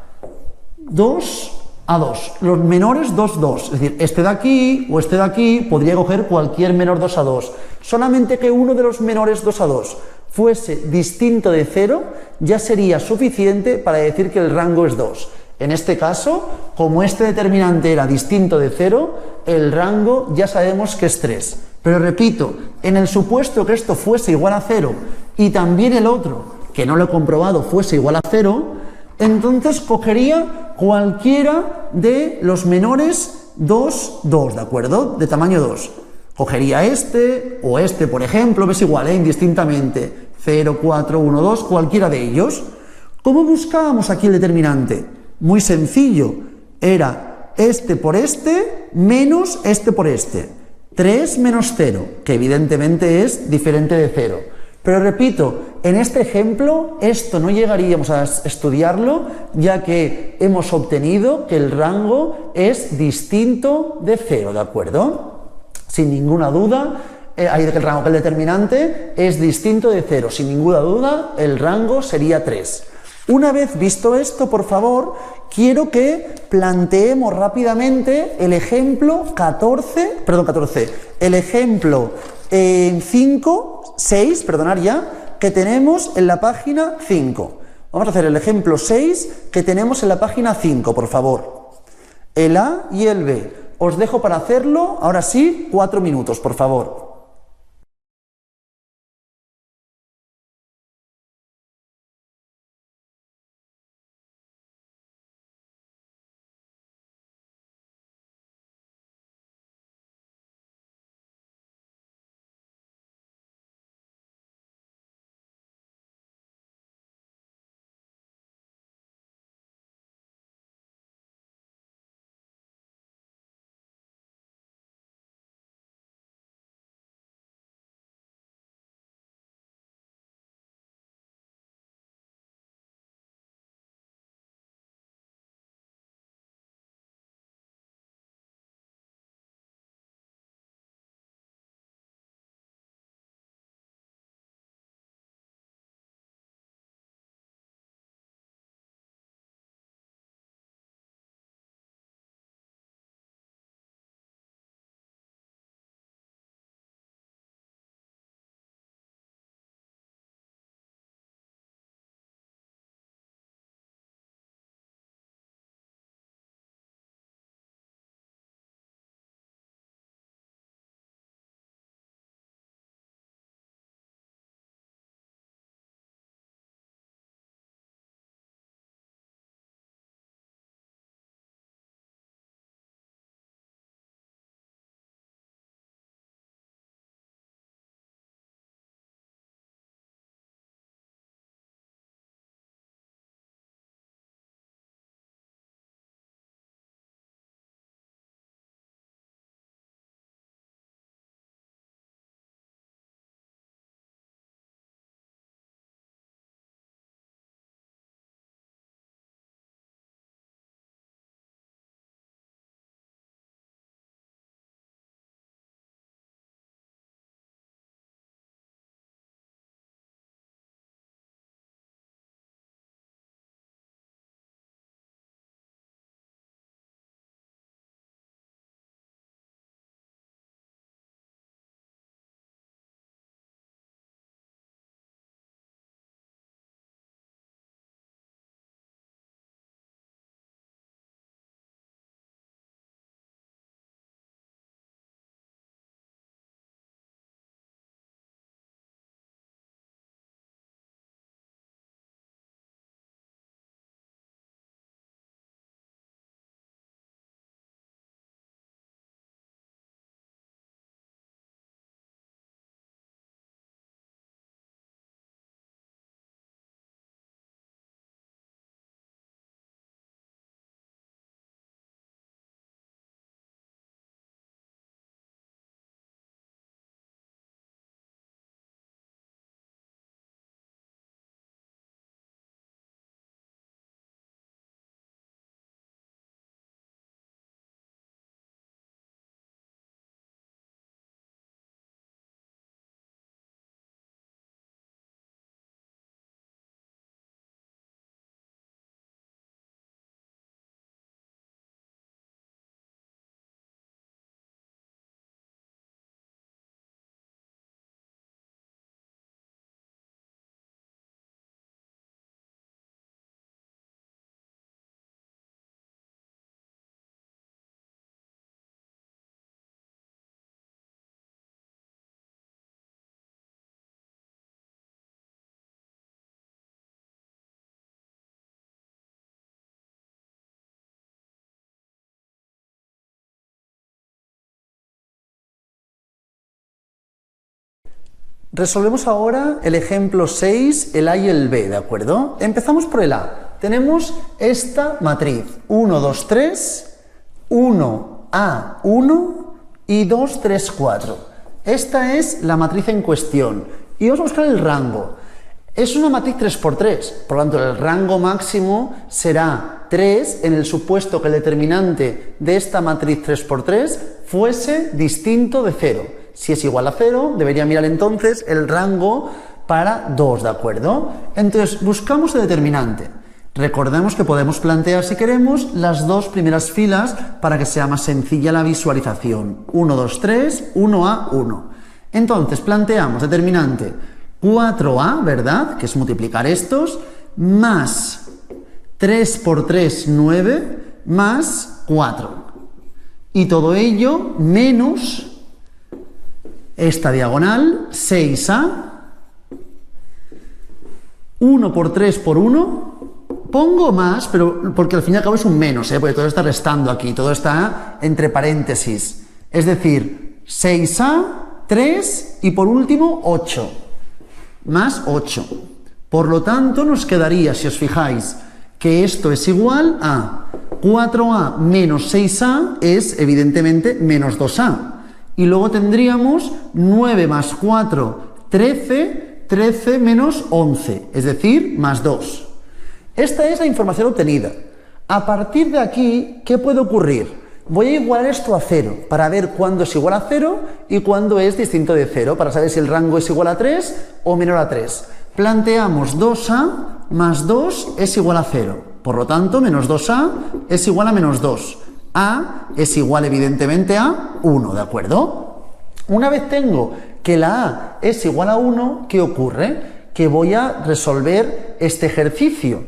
A: 2 a 2, los menores 2, 2, es decir, este de aquí o este de aquí podría coger cualquier menor 2 a 2, solamente que uno de los menores 2 a 2 fuese distinto de 0, ya sería suficiente para decir que el rango es 2. En este caso, como este determinante era distinto de 0, el rango ya sabemos que es 3. Pero repito, en el supuesto que esto fuese igual a 0 y también el otro, que no lo he comprobado, fuese igual a 0, entonces cogería cualquiera de los menores 2, 2, ¿de acuerdo? De tamaño 2. Cogería este o este, por ejemplo, ves igual, indistintamente. 0, 4, 1, 2, cualquiera de ellos. ¿Cómo buscábamos aquí el determinante? Muy sencillo. Era este por este menos este por este. 3 menos 0, que evidentemente es diferente de 0. Pero repito, en este ejemplo esto no llegaríamos a estudiarlo, ya que hemos obtenido que el rango es distinto de 0, ¿de acuerdo? Sin ninguna duda, que el determinante es distinto de 0, sin ninguna duda el rango sería 3. Una vez visto esto, por favor, quiero que planteemos rápidamente el ejemplo el ejemplo 6, perdonad ya, que tenemos en la página 5. Vamos a hacer el ejemplo 6 que tenemos en la página 5, por favor. El A y el B. Os dejo para hacerlo, ahora sí, 4 minutos, por favor. Resolvemos ahora el ejemplo 6, el A y el B, ¿de acuerdo? Empezamos por el A. Tenemos esta matriz, 1, 2, 3, 1, A1 y 2, 3, 4. Esta es la matriz en cuestión y vamos a buscar el rango. Es una matriz 3×3, por lo tanto el rango máximo será 3 en el supuesto que el determinante de esta matriz 3×3 fuese distinto de 0. Si es igual a 0, debería mirar entonces el rango para 2, ¿de acuerdo? Entonces buscamos el determinante. Recordemos que podemos plantear, si queremos, las dos primeras filas para que sea más sencilla la visualización. 1, 2, 3, 1A, 1. Entonces, planteamos determinante 4A, ¿verdad? Que es multiplicar estos, más 3 por 3, 9, más 4. Y todo ello menos esta diagonal, 6A, 1 por 3 por 1, pongo más, pero porque al fin y al cabo es un menos, porque todo está restando aquí, todo está entre paréntesis. Es decir, 6A, 3 y por último 8, más 8. Por lo tanto, nos quedaría, si os fijáis, que esto es igual a 4A menos 6A es evidentemente menos 2A. Y luego tendríamos 9 más 4, 13, 13 menos 11, es decir, más 2. Esta es la información obtenida. A partir de aquí, ¿qué puede ocurrir? Voy a igualar esto a 0 para ver cuándo es igual a 0 y cuándo es distinto de 0, para saber si el rango es igual a 3 o menor a 3. Planteamos 2A más 2 es igual a 0. Por lo tanto, menos 2A es igual a menos 2. A es igual evidentemente a 1, ¿de acuerdo? Una vez tengo que la A es igual a 1, ¿qué ocurre? Que voy a resolver este ejercicio.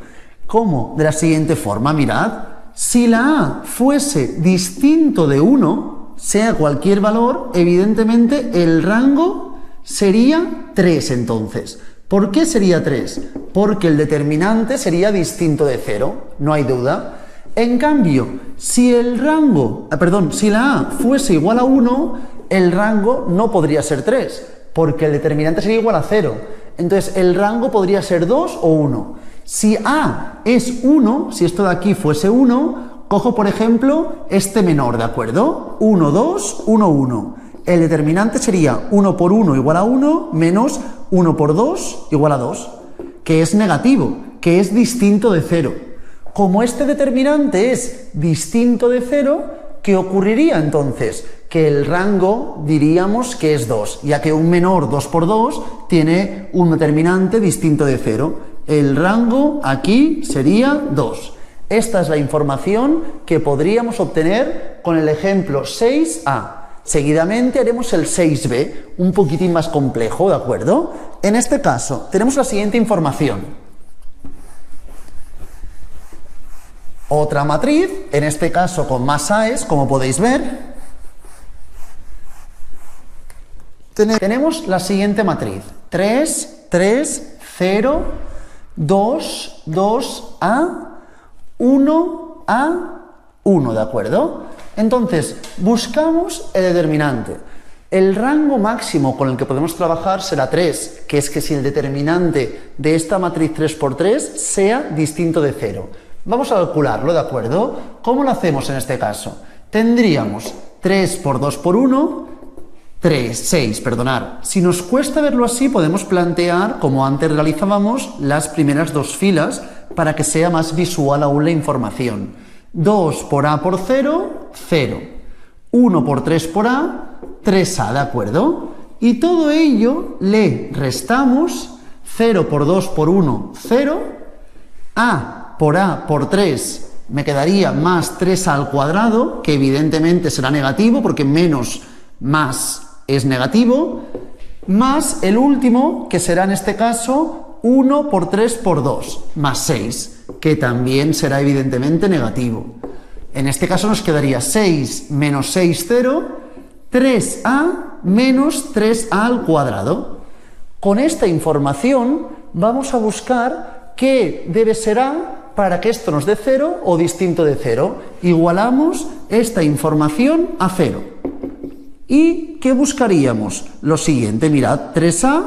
A: ¿Cómo? De la siguiente forma, mirad. Si la A fuese distinto de 1, sea cualquier valor, evidentemente el rango sería 3 entonces. ¿Por qué sería 3? Porque el determinante sería distinto de 0, no hay duda. En cambio, si si la A fuese igual a 1, el rango no podría ser 3, porque el determinante sería igual a 0. Entonces, el rango podría ser 2 o 1. Si A es 1, si esto de aquí fuese 1, cojo, por ejemplo, este menor, ¿de acuerdo? 1, 2, 1, 1. El determinante sería 1 por 1 igual a 1, menos 1 por 2 igual a 2, que es negativo, que es distinto de 0. Como este determinante es distinto de 0, ¿qué ocurriría entonces? Que el rango diríamos que es 2, ya que un menor 2 por 2 tiene un determinante distinto de 0. El rango aquí sería 2. Esta es la información que podríamos obtener con el ejemplo 6A. Seguidamente haremos el 6B, un poquitín más complejo, ¿de acuerdo? En este caso, tenemos la siguiente información. Otra matriz, en este caso con más A's, como podéis ver. Tenemos la siguiente matriz. 3, 3, 0, 2, 2A, 1A, 1, ¿de acuerdo? Entonces, buscamos el determinante. El rango máximo con el que podemos trabajar será 3, que es que si el determinante de esta matriz 3×3 sea distinto de 0. Vamos a calcularlo, ¿de acuerdo? ¿Cómo lo hacemos en este caso? Tendríamos 3 por 2 por 1, 6, perdonad. Si nos cuesta verlo así, podemos plantear, como antes realizábamos, las primeras dos filas para que sea más visual aún la información. 2 por A por 0, 0. 1 por 3 por A, 3A, ¿de acuerdo? Y todo ello le restamos 0 por 2 por 1, 0. A por 3 me quedaría más 3A al cuadrado, que evidentemente será negativo porque menos más es negativo, más el último, que será en este caso 1 por 3 por 2, más 6, que también será evidentemente negativo. En este caso nos quedaría 6 menos 6, 0, 3A menos 3A al cuadrado. Con esta información vamos a buscar qué debe ser A para que esto nos dé 0 o distinto de 0. Igualamos esta información a 0. ¿Y qué buscaríamos? Lo siguiente, mirad, 3A,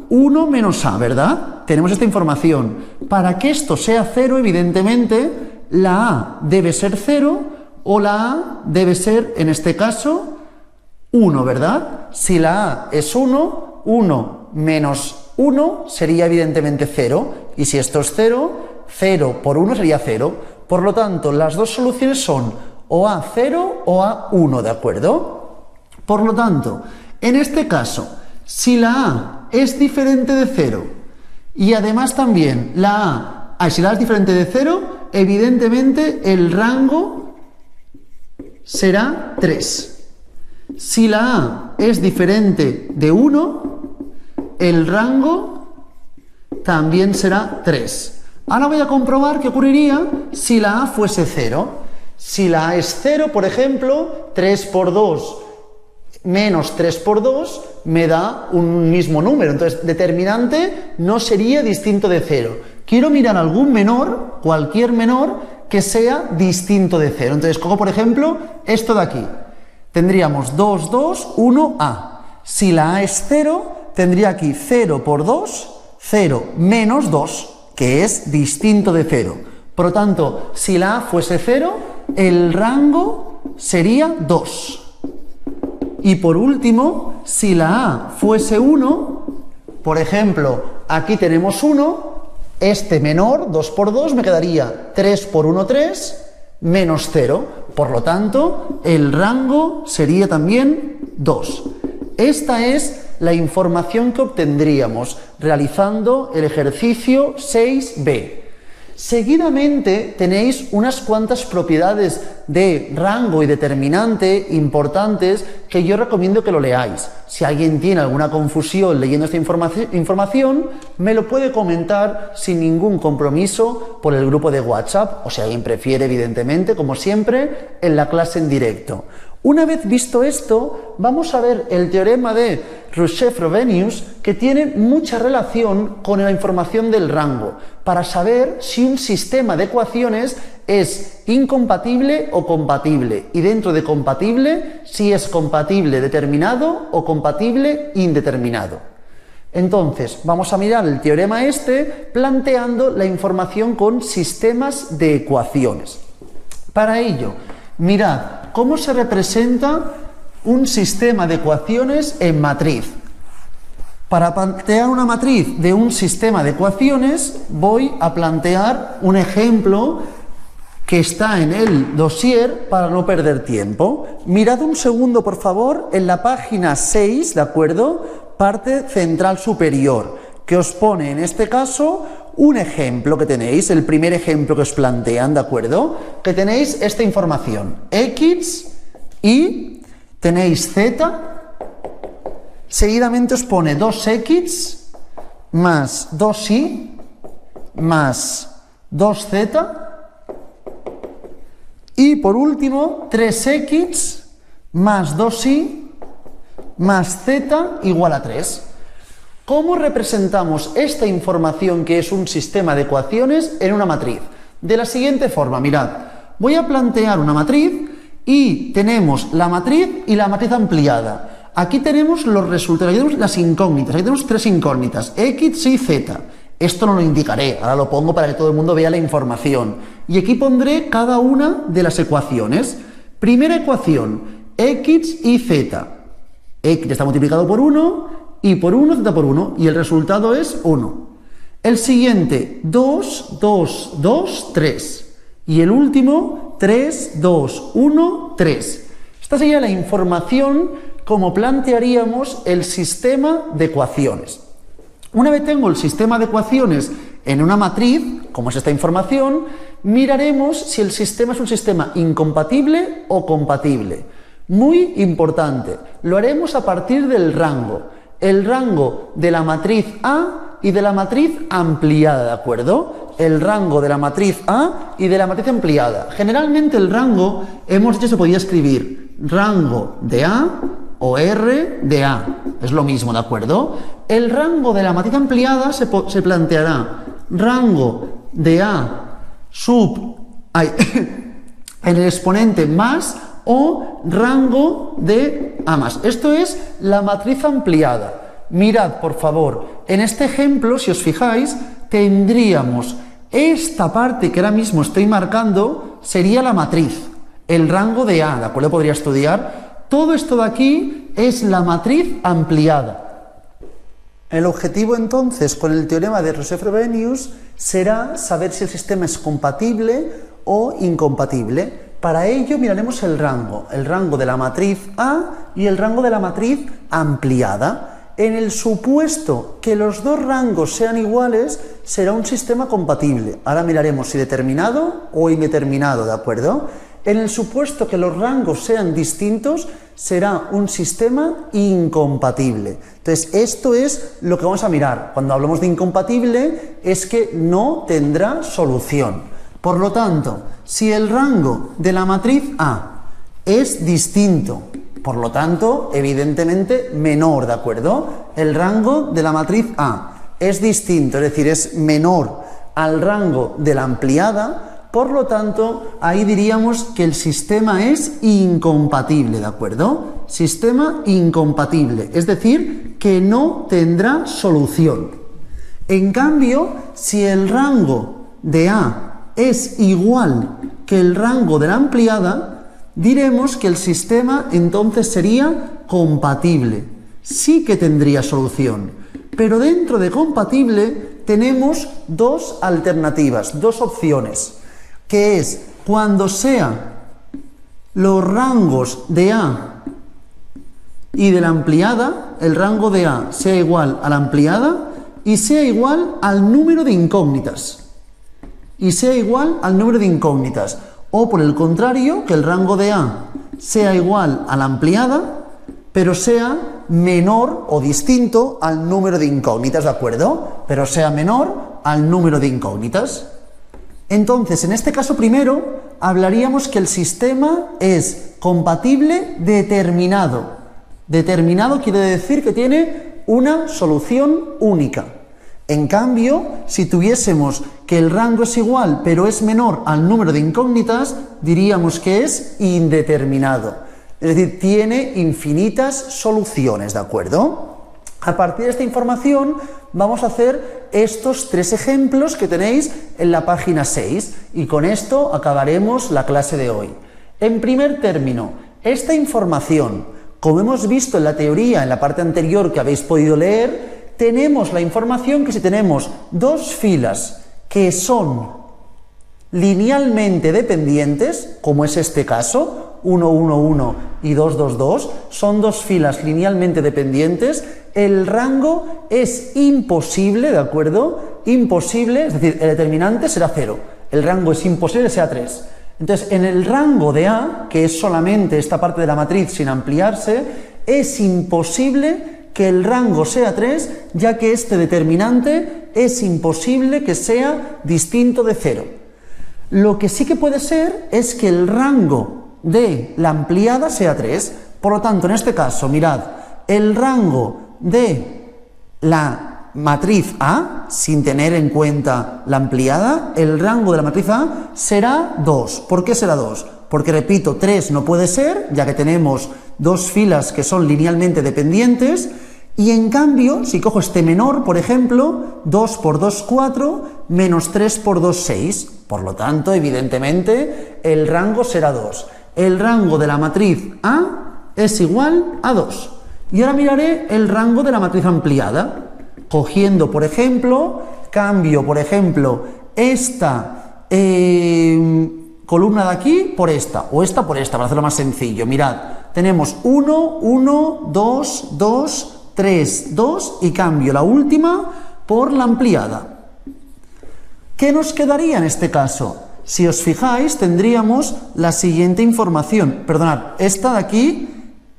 A: 1 menos A, ¿verdad? Tenemos esta información. Para que esto sea 0, evidentemente, la A debe ser 0 o la A debe ser, en este caso, 1, ¿verdad? Si la A es 1, 1 menos 1 sería evidentemente 0. Y si esto es 0, 0 por 1 sería 0. Por lo tanto, las dos soluciones son o A0 o A1, ¿de acuerdo? Por lo tanto, en este caso, si la A es diferente de 0 y además también si la A es diferente de 0, evidentemente el rango será 3. Si la A es diferente de 1, el rango también será 3. Ahora voy a comprobar qué ocurriría si la A fuese 0. Si la A es 0, por ejemplo, 3 por 2 menos 3 por 2 me da un mismo número. Entonces, determinante no sería distinto de 0. Quiero mirar algún menor, cualquier menor, que sea distinto de 0. Entonces, cojo, por ejemplo, esto de aquí. Tendríamos 2, 2, 1, A. Si la A es 0, tendría aquí 0 por 2, 0 menos 2, que es distinto de 0. Por lo tanto, si la A fuese 0, el rango sería 2. Y por último, si la A fuese 1, por ejemplo, aquí tenemos 1, este menor, 2 por 2, me quedaría 3 por 1, 3, menos 0. Por lo tanto, el rango sería también 2. Esta es la información que obtendríamos realizando el ejercicio 6b. Seguidamente tenéis unas cuantas propiedades de rango y determinante importantes que yo recomiendo que lo leáis. Si alguien tiene alguna confusión leyendo esta información, me lo puede comentar sin ningún compromiso por el grupo de WhatsApp, o si alguien prefiere, evidentemente, como siempre, en la clase en directo. Una vez visto esto, vamos a ver el teorema de Rouchet-Frobenius, que tiene mucha relación con la información del rango, para saber si un sistema de ecuaciones es incompatible o compatible, y dentro de compatible, si es compatible determinado o compatible indeterminado. Entonces, vamos a mirar el teorema planteando la información con sistemas de ecuaciones. Para ello, mirad cómo se representa un sistema de ecuaciones en matriz. Para plantear una matriz de un sistema de ecuaciones, voy a plantear un ejemplo que está en el dossier para no perder tiempo. Mirad un segundo, por favor, en la página 6, ¿de acuerdo? Parte central superior, que os pone en este caso un ejemplo que tenéis, el primer ejemplo que os plantean, ¿de acuerdo? Que tenéis esta información, x, y tenéis z, seguidamente os pone 2x más 2y más 2z, y por último 3x más 2y más z igual a 3. ¿Cómo representamos esta información que es un sistema de ecuaciones en una matriz? De la siguiente forma, mirad, voy a plantear una matriz y tenemos la matriz y la matriz ampliada. Aquí tenemos los resultados, aquí tenemos las incógnitas, aquí tenemos tres incógnitas, x, y, z. Esto no lo indicaré, ahora lo pongo para que todo el mundo vea la información. Y aquí pondré cada una de las ecuaciones. Primera ecuación, x y z. X está multiplicado por 1, y por 1, z por 1, y el resultado es 1. El siguiente, 2, 2, 2, 3. Y el último, 3, 2, 1, 3. Esta sería la información como plantearíamos el sistema de ecuaciones. Una vez tengo el sistema de ecuaciones en una matriz, como es esta información, miraremos si el sistema es un sistema incompatible o compatible. Muy importante, lo haremos a partir del rango. El rango de la matriz A y de la matriz ampliada, ¿de acuerdo? El rango de la matriz A y de la matriz ampliada. Generalmente el rango, hemos dicho, se podía escribir rango de A o R de A. Es lo mismo, ¿de acuerdo? El rango de la matriz ampliada se planteará rango de A en el exponente más o rango de A más. Esto es la matriz ampliada. Mirad, por favor, en este ejemplo, si os fijáis, tendríamos esta parte que ahora mismo estoy marcando, sería la matriz, el rango de A, ¿de acuerdo? Podría estudiar. Todo esto de aquí es la matriz ampliada. El objetivo entonces con el teorema de Rousseff-Frobenius será saber si el sistema es compatible o incompatible. Para ello miraremos el rango de la matriz A y el rango de la matriz ampliada. En el supuesto que los dos rangos sean iguales, será un sistema compatible. Ahora miraremos si determinado o indeterminado, ¿de acuerdo? En el supuesto que los rangos sean distintos, será un sistema incompatible. Entonces, esto es lo que vamos a mirar. Cuando hablamos de incompatible, es que no tendrá solución. Por lo tanto, si el rango de la matriz A es distinto, por lo tanto, evidentemente menor, ¿de acuerdo? El rango de la matriz A es distinto, es decir, es menor al rango de la ampliada. Por lo tanto, ahí diríamos que el sistema es incompatible, ¿de acuerdo? Sistema incompatible, es decir, que no tendrá solución. En cambio, si el rango de A es igual que el rango de la ampliada, diremos que el sistema entonces sería compatible. Sí que tendría solución, pero dentro de compatible tenemos dos alternativas, dos opciones, que es cuando sea los rangos de A y de la ampliada, el rango de A sea igual a la ampliada y sea igual al número de incógnitas. O por el contrario, que el rango de A sea igual a la ampliada, pero sea menor o distinto al número de incógnitas, ¿de acuerdo? Pero sea menor al número de incógnitas. Entonces, en este caso primero, hablaríamos que el sistema es compatible determinado. Determinado quiere decir que tiene una solución única. En cambio, si tuviésemos que el rango es igual, pero es menor al número de incógnitas, diríamos que es indeterminado. Es decir, tiene infinitas soluciones, ¿de acuerdo? A partir de esta información vamos a hacer estos tres ejemplos que tenéis en la página 6 y con esto acabaremos la clase de hoy. En primer término, esta información, como hemos visto en la teoría en la parte anterior que habéis podido leer, tenemos la información que si tenemos dos filas que son linealmente dependientes, como es este caso, 1, 1, 1 y 2, 2, 2, son dos filas linealmente dependientes, el rango es imposible, ¿de acuerdo? Imposible, es decir, el determinante será 0, el rango es imposible que sea 3. Entonces, en el rango de A, que es solamente esta parte de la matriz sin ampliarse, es imposible que el rango sea 3, ya que este determinante es imposible que sea distinto de 0. Lo que sí que puede ser es que el rango de la ampliada sea 3. Por lo tanto, en este caso, mirad, el rango de la matriz A, sin tener en cuenta la ampliada, el rango de la matriz A será 2. ¿Por qué será 2? Porque, repito, 3 no puede ser, ya que tenemos dos filas que son linealmente dependientes, y en cambio, si cojo este menor, por ejemplo, 2 por 2, 4, menos 3 por 2, 6. Por lo tanto, evidentemente, el rango será 2. El rango de la matriz A es igual a 2. Y ahora miraré el rango de la matriz ampliada. Cogiendo, por ejemplo, cambio, por ejemplo, esta columna de aquí por esta, o esta por esta, para hacerlo más sencillo. Mirad, tenemos 1, 1, 2, 2, 3, 2 y cambio la última por la ampliada. ¿Qué nos quedaría en este caso? Si os fijáis, tendríamos la siguiente información. Perdonad, esta de aquí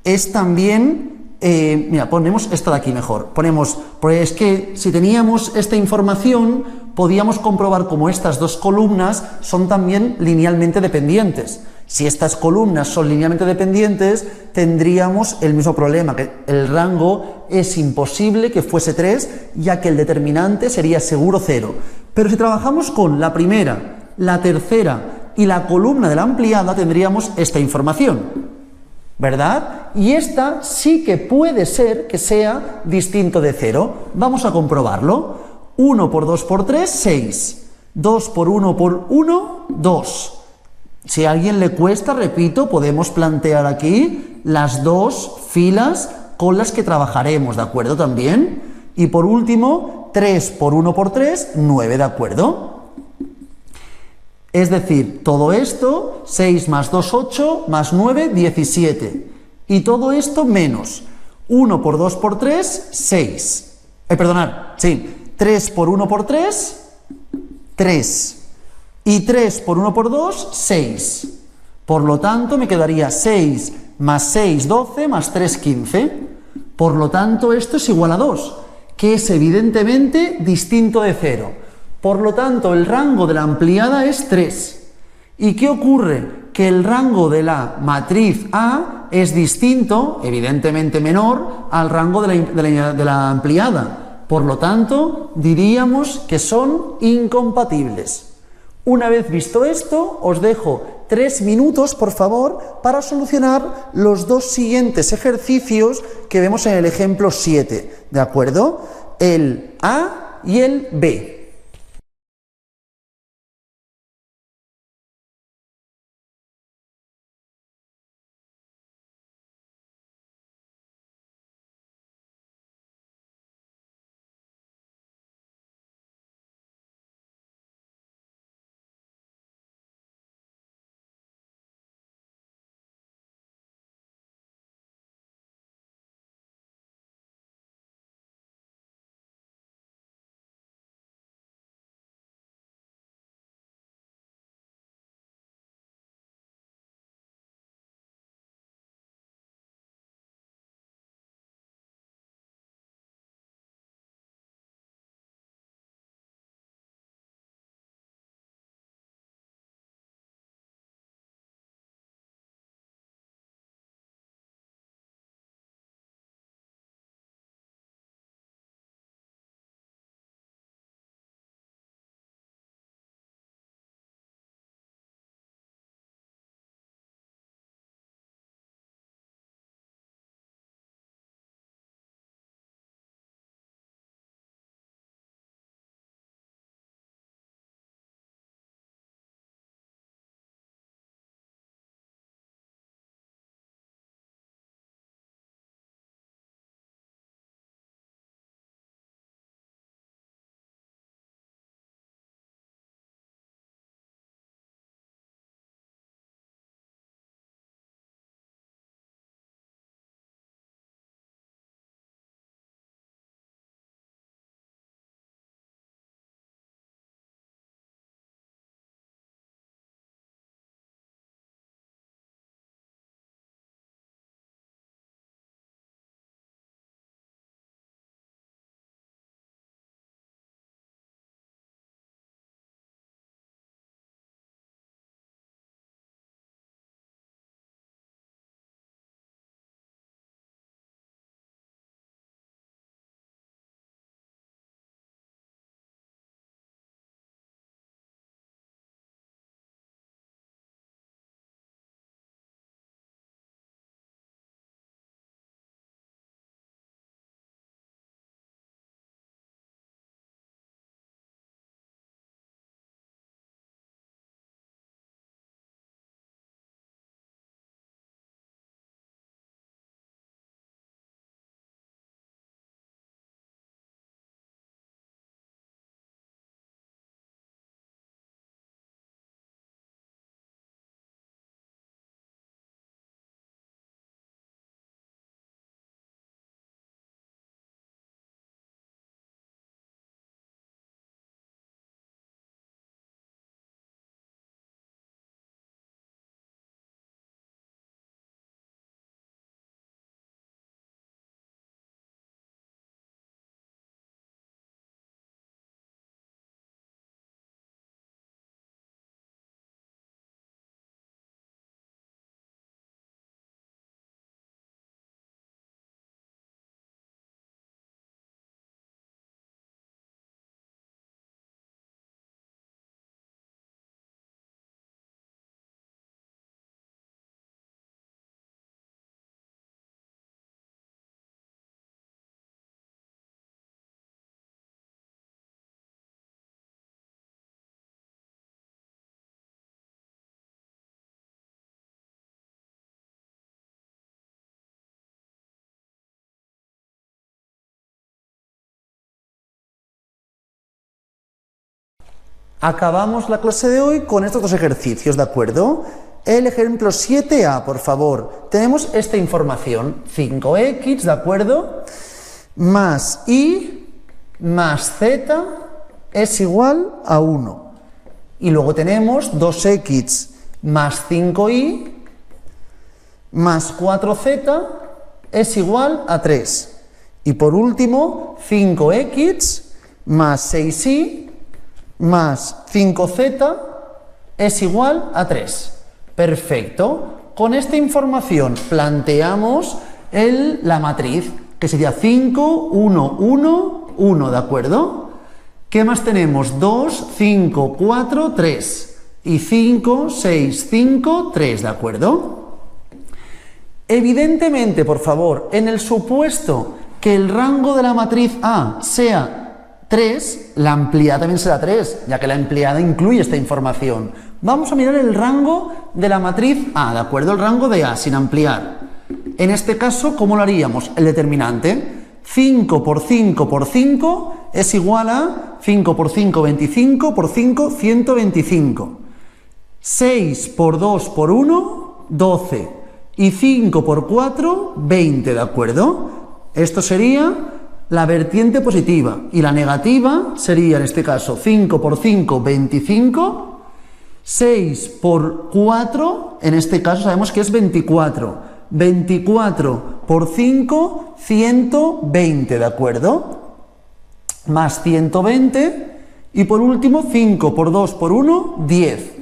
A: es también... mira, ponemos esta de aquí mejor. Ponemos, pues es que si teníamos esta información, podíamos comprobar cómo estas dos columnas son también linealmente dependientes. Si estas columnas son linealmente dependientes, tendríamos el mismo problema, que el rango es imposible que fuese 3, ya que el determinante sería seguro 0. Pero si trabajamos con la primera, la tercera y la columna de la ampliada, tendríamos esta información, ¿verdad? Y esta sí que puede ser que sea distinto de 0. Vamos a comprobarlo. 1 por 2 por 3, 6. 2 por 1 por 1, 2. Si a alguien le cuesta, repito, podemos plantear aquí las dos filas con las que trabajaremos, ¿de acuerdo? También, Y por último, 3 por 1 por 3, 9, ¿de acuerdo? Es decir, todo esto, 6 más 2, 8, más 9, 17. Y todo esto menos 1 por 2 por 3, 6. Perdonad, sí, 3 por 1 por 3, 3. Y 3 por 1 por 2, 6. Por lo tanto, me quedaría 6 más 6, 12, más 3, 15. Por lo tanto, esto es igual a 2, que es evidentemente distinto de 0. Por lo tanto, el rango de la ampliada es 3. ¿Y qué ocurre? Que el rango de la matriz A es distinto, evidentemente menor, al rango de la ampliada. Por lo tanto, diríamos que son incompatibles. Una vez visto esto, os dejo 3 minutos, por favor, para solucionar los dos siguientes ejercicios que vemos en el ejemplo 7, ¿de acuerdo? El A y el B. Acabamos la clase de hoy con estos dos ejercicios, ¿de acuerdo? El ejemplo 7a, por favor. Tenemos esta información, 5x, ¿de acuerdo? Más y más z es igual a 1. Y luego tenemos 2x más 5y más 4z es igual a 3. Y por último, 5x más 6y más 5z es igual a 3. Perfecto. Con esta información planteamos la matriz, que sería 5, 1, 1, 1, ¿de acuerdo? ¿Qué más tenemos? 2, 5, 4, 3. Y 5, 6, 5, 3, ¿de acuerdo? Evidentemente, por favor, en el supuesto que el rango de la matriz A sea 3, la ampliada también será 3, ya que la ampliada incluye esta información. Vamos a mirar el rango de la matriz A, ¿de acuerdo? El rango de A, sin ampliar. En este caso, ¿cómo lo haríamos? El determinante. 5 por 5 por 5 es igual a 5 por 5, 25, por 5, 125. 6 por 2 por 1, 12. Y 5 por 4, 20, ¿de acuerdo? Esto sería la vertiente positiva. Y la negativa sería, en este caso, 5 por 5, 25. 6 por 4, en este caso sabemos que es 24. 24 por 5, 120, ¿de acuerdo? Más 120. Y por último, 5 por 2 por 1, 10.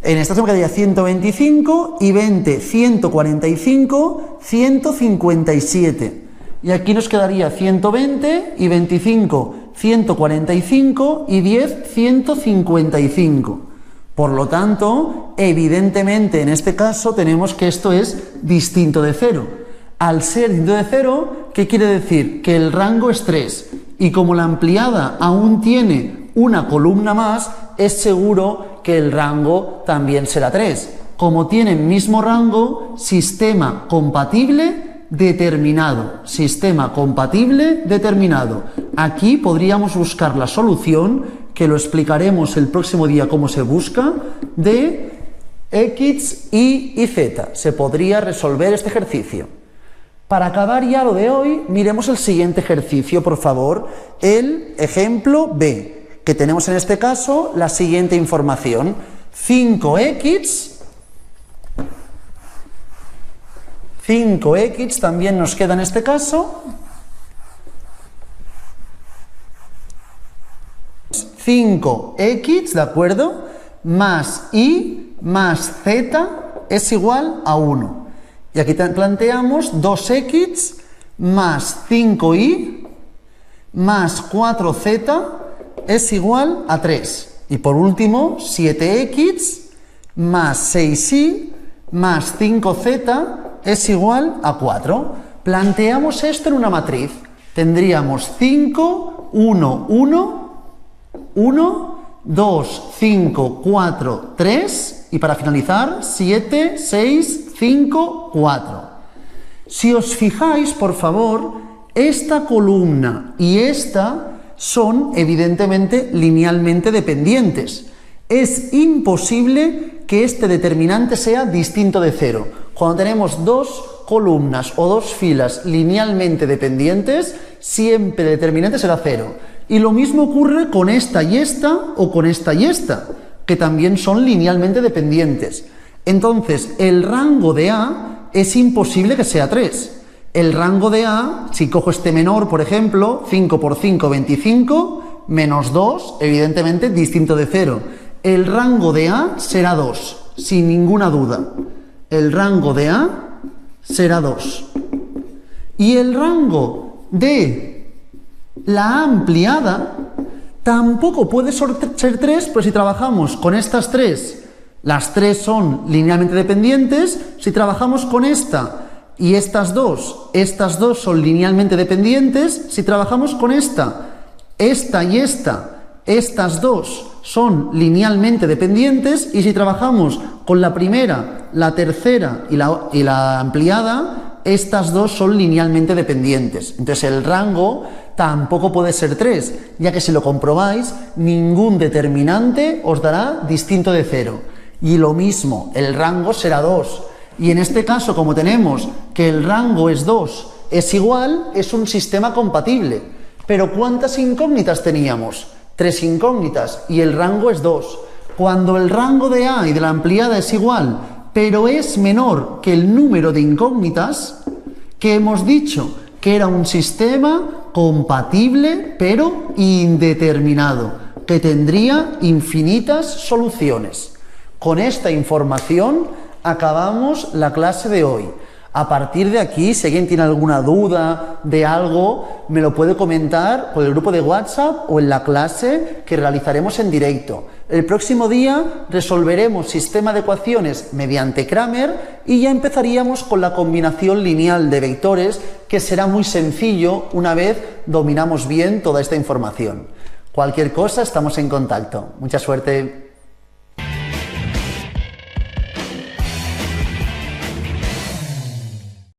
A: En esta se me quedaría 125 y 20, 145, 157. Y aquí nos quedaría 120 y 25, 145 y 10, 155. Por lo tanto, evidentemente en este caso tenemos que esto es distinto de 0. Al ser distinto de 0, ¿qué quiere decir? Que el rango es 3. Y como la ampliada aún tiene una columna más, es seguro que el rango también será 3. Como tienen mismo rango, sistema compatible determinado. Sistema compatible determinado. Aquí podríamos buscar la solución, que lo explicaremos el próximo día cómo se busca, de x, y z. Se podría resolver este ejercicio. Para acabar ya lo de hoy, miremos el siguiente ejercicio, por favor, el ejemplo B, que tenemos en este caso la siguiente información. 5x también nos queda en este caso. 5x, ¿de acuerdo? Más y más z es igual a 1. Y aquí planteamos 2x más 5y más 4z es igual a 3. Y por último, 7x más 6y más 5z es igual a 4. Planteamos esto en una matriz. Tendríamos 5, 1, 1, 1, 2, 5, 4, 3 y para finalizar 7, 6, 5, 4. Si os fijáis, por favor, esta columna y esta son evidentemente linealmente dependientes. Es imposible que este determinante sea distinto de 0. Cuando tenemos dos columnas o dos filas linealmente dependientes, siempre el determinante será 0. Y lo mismo ocurre con esta y esta, o con esta y esta, que también son linealmente dependientes. Entonces, el rango de A es imposible que sea 3. El rango de A, si cojo este menor, por ejemplo, 5 por 5, 25, menos 2, evidentemente distinto de 0. El rango de A será 2, sin ninguna duda. El rango de A será 2. Y el rango de la ampliada tampoco puede ser 3, pero si trabajamos con estas 3, las 3 son linealmente dependientes. Si trabajamos con esta y estas dos son linealmente dependientes. Si trabajamos con esta y estas dos son linealmente dependientes. Y si trabajamos con la primera, la tercera y la ampliada, estas dos son linealmente dependientes. Entonces el rango tampoco puede ser 3, ya que si lo comprobáis, ningún determinante os dará distinto de 0. Y lo mismo, el rango será 2. Y en este caso, como tenemos que el rango es 2, es igual, es un sistema compatible. Pero ¿cuántas incógnitas teníamos? 3 incógnitas y el rango es 2. Cuando el rango de A y de la ampliada es igual, pero es menor que el número de incógnitas, ¿qué hemos dicho? Que era un sistema compatible pero indeterminado, que tendría infinitas soluciones. Con esta información acabamos la clase de hoy. A partir de aquí, si alguien tiene alguna duda de algo, me lo puede comentar por el grupo de WhatsApp o en la clase que realizaremos en directo. El próximo día resolveremos sistema de ecuaciones mediante Cramer y ya empezaríamos con la combinación lineal de vectores, que será muy sencillo una vez dominamos bien toda esta información. Cualquier cosa, estamos en contacto. Mucha suerte.